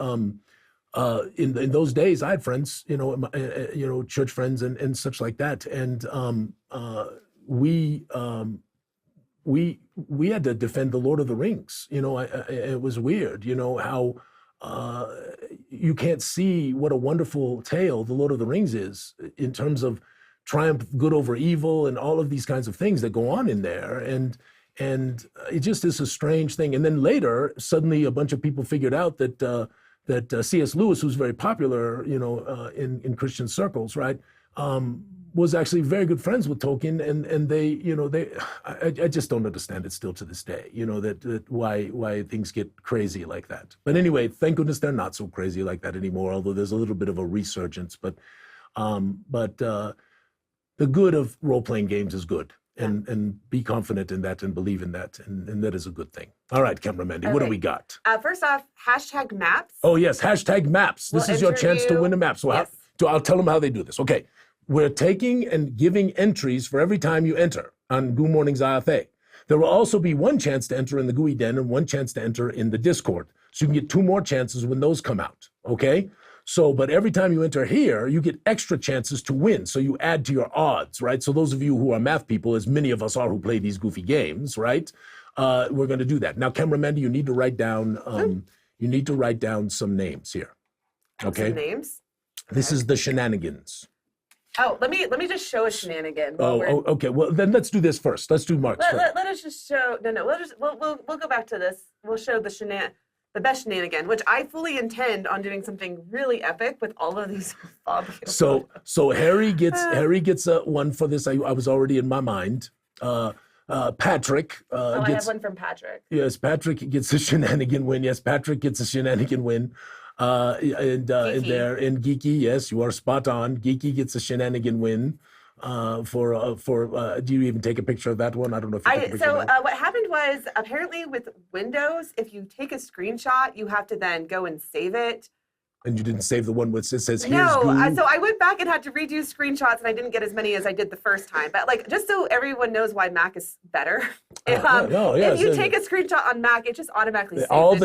in those days, I had friends, you know, church friends and such like that, and we had to defend the Lord of the Rings. You know, it was weird, you know, how you can't see what a wonderful tale the Lord of the Rings is in terms of triumph, good over evil, and all of these kinds of things that go on in there, and it just is a strange thing. And then later, suddenly, a bunch of people figured out that C.S. Lewis, who's very popular, you know, in Christian circles, right, was actually very good friends with Tolkien, and they, you know, I just don't understand it still to this day, you know, that why things get crazy like that. But anyway, thank goodness they're not so crazy like that anymore, although there's a little bit of a resurgence. But the good of role-playing games is good. And be confident in that and believe in that, and that is a good thing. All right, Camera Mandy, what do we got? First off, #maps. Oh yes, #maps. This is your chance to win a map. So I'll tell them how they do this. Okay, we're taking and giving entries for every time you enter on Goo Morning Zyathé. There will also be one chance to enter in the Gooey Den and one chance to enter in the Discord. So you can get 2 more chances when those come out, okay? So, but every time you enter here, you get extra chances to win. So you add to your odds, right? So those of you who are math people, as many of us are who play these goofy games, right? We're going to do that. Now, Camera Mandy, you need to write down some names here. Okay. Some names. This is the shenanigans. Oh, let me just show a shenanigan. Okay. Well, then let's do this first. Let's do Mark's first. Let us just show. No. We'll go back to this. We'll show the best shenanigan, which I fully intend on doing something really epic with all of these. So Harry gets one for this. I was already in my mind. Patrick. I have one from Patrick. Yes, Patrick gets a shenanigan win. Yes, Patrick gets a shenanigan win. And Geeky, yes, you are spot on. Geeky gets a shenanigan win. Do you even take a picture of that one? I don't know if you took a picture of that. What happened was, apparently with Windows, if you take a screenshot, you have to then go and save it. And you didn't save the one which says here's No, Goo? so I went back and had to redo screenshots, and I didn't get as many as I did the first time. But like, just so everyone knows why Mac is better, if you take a screenshot on Mac, it just automatically saves all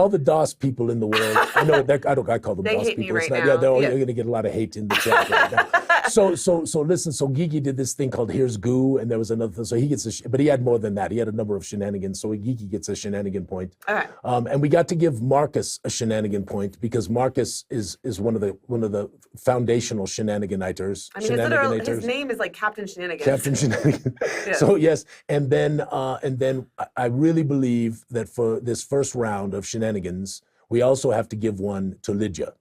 the DOS people in the world. I know that I call them they DOS hate people. Me right not, now. You're going to get a lot of hate in the chat right now. So listen. So Geeky did this thing called Here's Goo, and there was another thing. So he gets but he had more than that. He had a number of shenanigans. So Geeky gets a shenanigan point. Okay. And we got to give Marcus a shenanigan point because Marcus Marcus is one of the foundational shenaniganiters. I mean, his name is like Captain Shenanigans. Captain Shenanigans. Yes. So yes, and then I really believe that for this first round of shenanigans, we also have to give one to Lydia,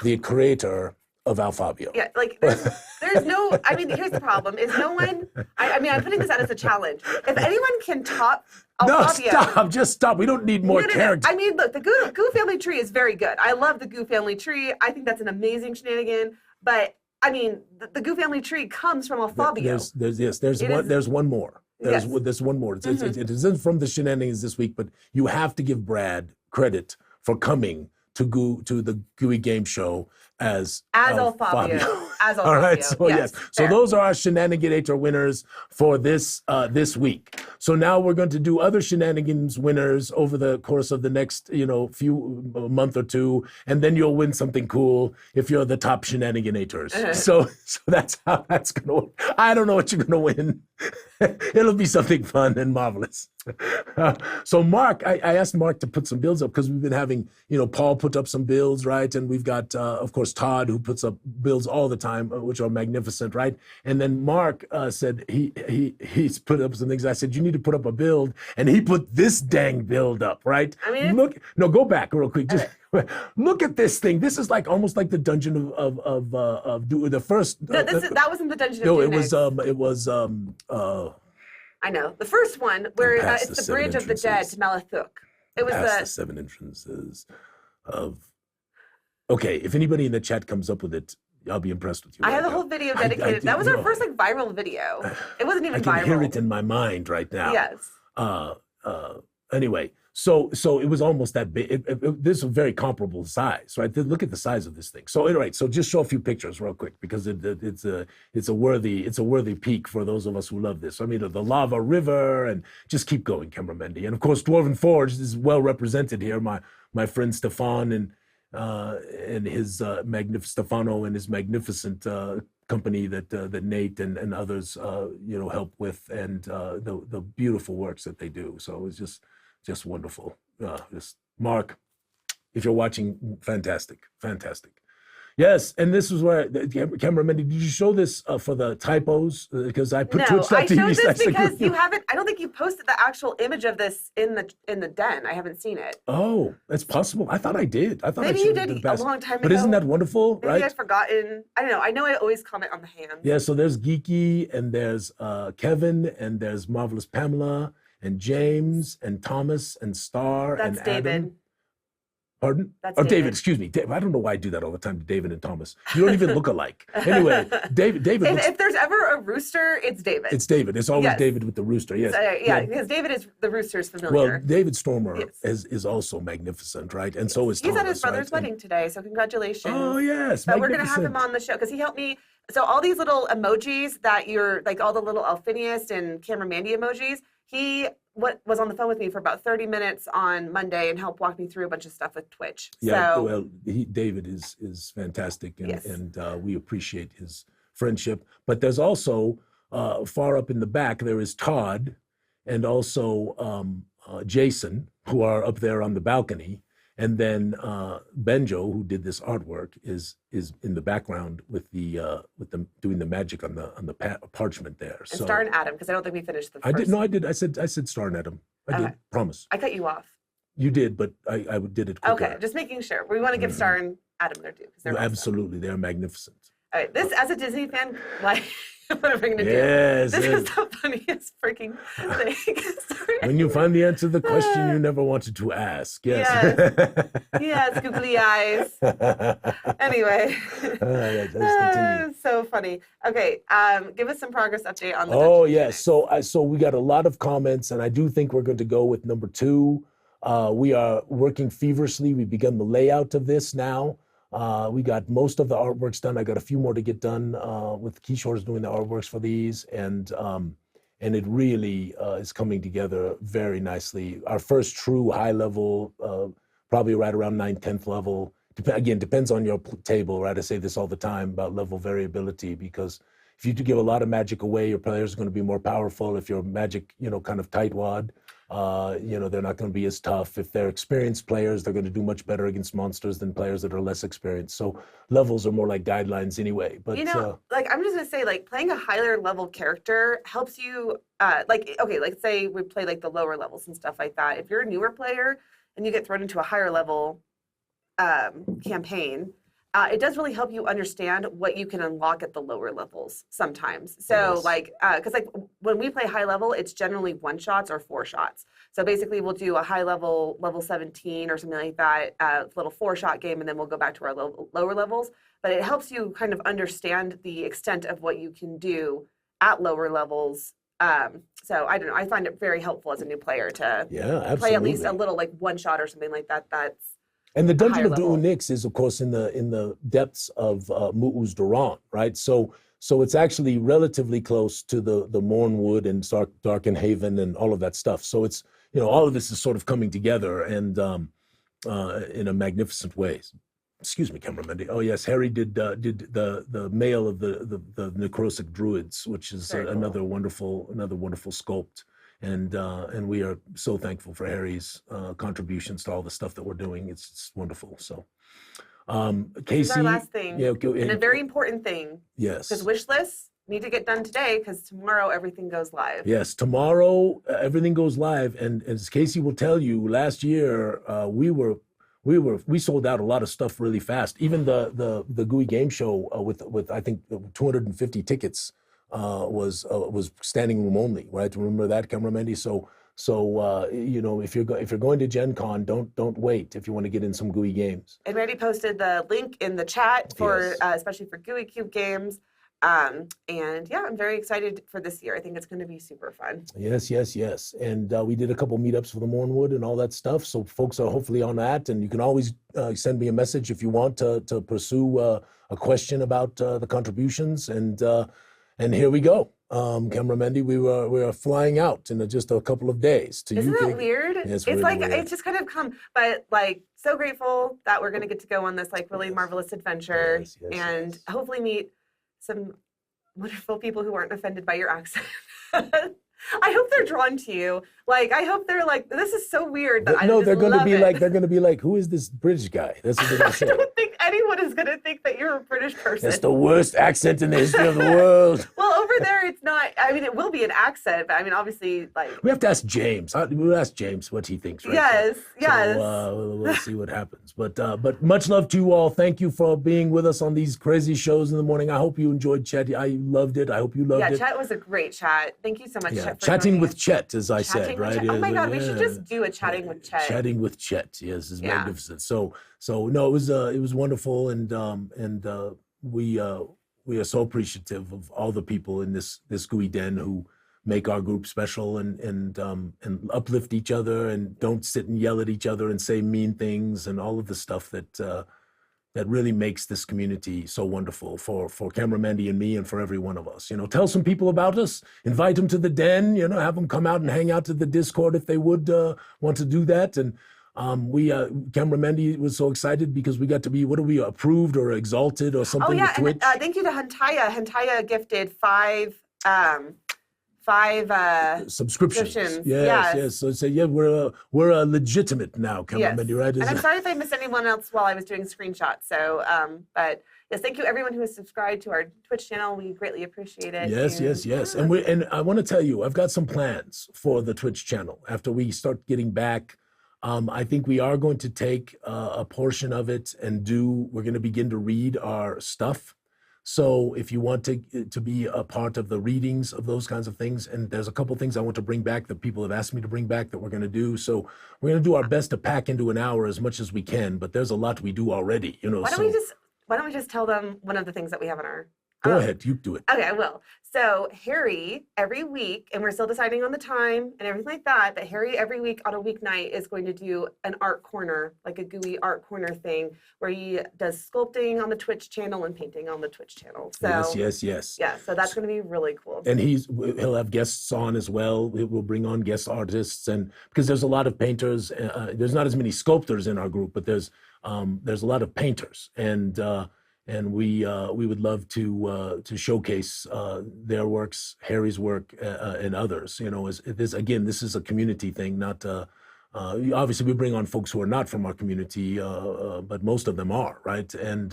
the creator of Alfabio. Yeah, like there's no. I mean, here's the problem: is no one. I mean, I'm putting this out as a challenge. If anyone can top Alfabio, No, just stop. We don't need more characters. I mean, look, the Goo family tree is very good. I love the Goo family tree. I think that's an amazing shenanigan. But I mean, the Goo family tree comes from Alfabio. There's one more. There's one more. It isn't from the shenanigans this week, but you have to give Brad credit for coming to the Gooey Game Show as Alfabio. As Alfabio. All right, so yes. So fair. those are our Shenaniganator winners for this week. So now we're going to do other shenanigans winners over the course of the next, few month or two, and then you'll win something cool if you're the top Shenaniganators. So that's how that's going to work. I don't know what you're going to win. It'll be something fun and marvelous. So Mark, I asked Mark to put some builds up because we've been having, Paul put up some builds, right? And we've got, of course, Todd, who puts up builds all the time, which are magnificent, right? And then Mark said he's put up some things. I said, you need to put up a build. And he put this dang build up, right? I mean, go back real quick. Just look at this thing. This is almost like the dungeon of the first. No, that wasn't the dungeon no, of it was. I know the first one where it's the bridge of the dead to Malathuk. It was the 7 entrances of. Okay, if anybody in the chat comes up with it, I'll be impressed with you. I have a whole video dedicated. That was our first viral video. It wasn't even viral. I can hear it in my mind right now. Yes. Anyway, so it was almost that big. This is a very comparable size, right? Look at the size of this thing. So anyway, so just show a few pictures real quick because it's a worthy peak for those of us who love this. I mean, the lava river, and just keep going, Cameramendi. And of course, Dwarven Forge is well represented here. My friend Stefan and his Stefano and his magnificent company that Nate and others help with, and the beautiful works that they do. So it's just wonderful. Mark, if you're watching, fantastic. Yes, and this is where cameraman. Did you show this for the typos? Because I put No, I showed this Twitch.tv. because you haven't. I don't think you posted the actual image of this in the den. I haven't seen it. Oh, that's possible. I thought I did. I thought Maybe I you showed did it the a past. long time ago. But isn't that wonderful, Maybe right? I've forgotten. I don't know. I know I always comment on the hands. Yeah. So there's Geeky, and there's Kevin, and there's Marvelous Pamela, and James, and Thomas, and Star, That's and David. Adam. Pardon? That's David. David. Excuse me. Dave, I don't know why I do that all the time to David and Thomas. You don't even look alike. Anyway, David. If there's ever a rooster, it's David. It's David. It's always Yes. David with the rooster. Yes. Yeah, because David is the rooster's familiar. Well, David Stormer Yes. is also magnificent, right? And so is He's Thomas. at his brother's right? wedding today, so congratulations. Oh yes, But we're gonna have him magnificent. on the show because he helped me. So all these little emojis that you're like, all the little Alphinius and Cameramendi emojis, he was on the phone with me for about 30 minutes on Monday and helped walk me through a bunch of stuff with Twitch. Yeah, So well, David is fantastic, and Yes. we appreciate his friendship. But there's also far up in the back there is Todd, and also Jason, who are up there on the balcony, and then Benjo, who did this artwork, is in the background with them doing the magic on the parchment there. and Star and Adam, because I don't think we finished the first. I did. I said Star and Adam. I did. Promise. I cut you off. You did, but I did it quicker. Okay, just making sure. We want to give Star and Adam their due. 'Cause they're awesome. Absolutely, they're magnificent. All right, this, as a Disney fan, like, what am I going to Yes, do? This yes. is the funniest freaking thing. Sorry. When you finally answer the question you never wanted to ask. Yes. Yes, googly eyes. Anyway. Let's continue. So funny. Okay, give us some progress update on the Oh Dungeon yes. So we got a lot of comments, and I do think we're going to go with number 2. We are working feverishly. We've begun the layout of this now. We got most of the artworks done. I got a few more to get done with Keyshore's doing the artworks for these, and it really is coming together very nicely. Our first true high level, probably right around 9th, 10th level. Again, depends on your table, right? I say this all the time about level variability, because if you do give a lot of magic away, your players are going to be more powerful. If your magic, kind of tightwad, They're not going to be as tough. If they're experienced players, they're going to do much better against monsters than players that are less experienced. So levels are more like guidelines anyway. But I'm just gonna say, playing a higher level character helps you. Say we play the lower levels and stuff like that. If you're a newer player and you get thrown into a higher level campaign, it does really help you understand what you can unlock at the lower levels sometimes. So because when we play high level, it's generally 1 shots or 4 shots. So basically we'll do a high level 17 or something like that, little 4-shot game, and then we'll go back to our lower levels. But it helps you kind of understand the extent of what you can do at lower levels. So I don't know, I find it very helpful as a new player to play at least a little 1 shot or something like that. And the Dungeon of Duo Nix is, of course, in the depths of Mu'uz Duran, right? So it's actually relatively close to the Mornwood and Darken Haven and all of that stuff. So it's, all of this is sort of coming together and in a magnificent way. Excuse me, cameraman. Oh yes, Harry did the Mail of the Necrosic Druids, which is another wonderful sculpt. And we are so thankful for Harry's contributions to all the stuff that we're doing. It's wonderful. So, Casey, this is our last thing, and a very important thing. Yes, because wish lists need to get done today, because tomorrow everything goes live. Yes, tomorrow everything goes live, and as Casey will tell you, last year we sold out a lot of stuff really fast. Even the Gooey Game Show with I think 250 tickets. Was standing room only, right? Remember that, cameraman? So if you're going to Gen Con, don't wait if you want to get in some Gooey games. And Randy posted the link in the chat for especially for Gooey Cube games. I'm very excited for this year. I think it's going to be super fun. Yes. And we did a couple meetups for the Mornwood and all that stuff. So folks are hopefully on that. And you can always send me a message if you want to pursue a question about the contributions. And here we go, Camera we are flying out in just a couple of days to Isn't UK. That weird? It's really weird. It's just kind of come, but so grateful that we're going to get to go on this really marvelous adventure and hopefully meet some wonderful people who aren't offended by your accent. I hope they're drawn to you. I hope they're this is so weird. They're going to be like, who is this British guy? That's what they're going to say. I don't think anyone is going to think that you're a British person. That's the worst accent in the history of the world. Well, over there, it's not. I mean, it will be an accent, but I mean, obviously, we have to ask James. We'll ask James what he thinks. Right? Yes. So, we'll see what happens. But much love to you all. Thank you for being with us on these crazy shows in the morning. I hope you enjoyed Chet. I loved it. I hope you loved it. Yeah, Chet was a great chat. Thank you so much, Chet. Chatting with Chet, as I said, right? Oh my God, we should just do a chatting with Chet. Chatting with Chet, yes, is magnificent. So no, it was wonderful, and we are so appreciative of all the people in this Gooey Den who make our group special and uplift each other and don't sit and yell at each other and say mean things and all of the stuff that really makes this community so wonderful for Camera Mandy and me and for every one of us. Tell some people about us, invite them to the den, have them come out and hang out to the Discord if they would want to do that. And Camera Mandy was so excited because we got to be, approved or exalted or something with Twitch? And thank you to Hantaya. Hantaya gifted five subscriptions. Yes. So we're a legitimate now, Camera Mandy, right? And I'm sorry if I missed anyone else while I was doing screenshots. So, but yes, thank you everyone who has subscribed to our Twitch channel. We greatly appreciate it. Yes. And I want to tell you, I've got some plans for the Twitch channel after we start getting back. I think we are going to take a portion of it and we're going to begin to read our stuff. So if you want to be a part of the readings of those kinds of things, and there's a couple things I want to bring back that people have asked me to bring back that we're going to do. So we're going to do our best to pack into an hour as much as we can, but there's a lot we do already, Why don't we just tell them one of the things that we have on our Go ahead, you do it. Okay, I will. So Harry, every week, and we're still deciding on the time and everything like that, but Harry every week on a weeknight is going to do an art corner, like a Gooey art corner thing, where he does sculpting on the Twitch channel and painting on the Twitch channel. So Yes. Yeah, so that's going to be really cool. And he'll have guests on as well. We'll bring on guest artists, and because there's a lot of painters, there's not as many sculptors in our group, but there's a lot of painters, and we would love to showcase their works, Harry's work, and others. You know, this is a community thing, not. Obviously, we bring on folks who are not from our community, but most of them are, right? And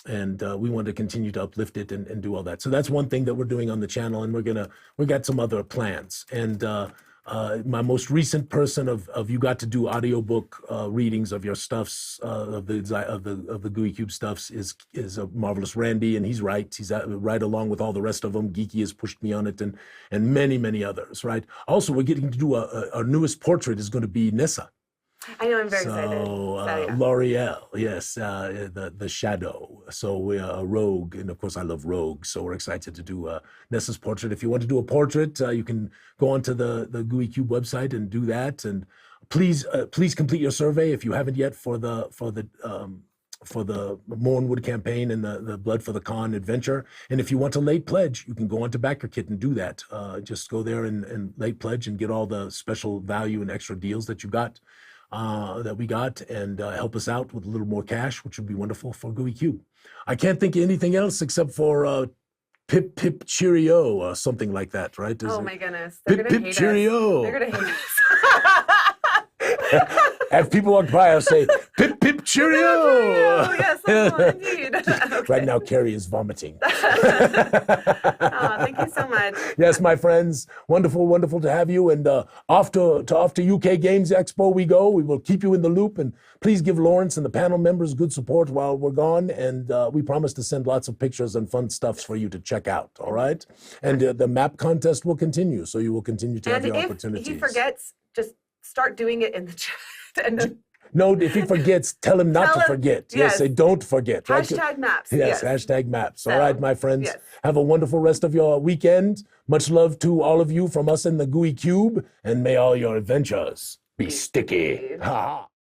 we want to continue to uplift it and do all that. So that's one thing that we're doing on the channel, and we got some other plans. And my most recent person of you got to do audiobook readings of your stuffs of the Gooey Cube stuffs is a Marvelous Randy, and he's right. He's right along with all the rest of them. Geeky has pushed me on it, and many others. Right. Also, we're getting to do our newest portrait is going to be Nissa. I know, I'm very excited. So L'Oreal, yes, the Shadow. So we're a rogue, and of course I love rogues. So we're excited to do Nessa's portrait. If you want to do a portrait, you can go onto the Gooey Cube website and do that. And please complete your survey if you haven't yet for the Mornwood campaign and the Blood for the Con adventure. And if you want to late pledge, you can go onto BackerKit and do that. Just go there and late pledge and get all the special value and extra deals that you got. That we got, and help us out with a little more cash, which would be wonderful for Gooey Cube. I can't think of anything else except for Pip Pip Cheerio or something like that, right? My goodness. They're Pip gonna Pip hate Cheerio. us. They're going to hate us. If people walk by, I'll say, Pip Pip Cheerio. Yes, indeed. Okay. Right now, Carrie is vomiting. Thank you so much. Yes, my friends, wonderful to have you. And off to UK Games Expo we go. We will keep you in the loop, and please give Lawrence and the panel members good support while we're gone. And we promise to send lots of pictures and fun stuffs for you to check out. All right, and the map contest will continue, so you will continue to have your opportunities. And if he forgets, just start doing it in the chat. No, if he forgets, tell him not to forget. Yes, say don't forget. Hashtag maps. Yes, hashtag maps. All right, my friends. Yes. Have a wonderful rest of your weekend. Much love to all of you from us in the Gooey Cube, and may all your adventures be sticky. Ha ha.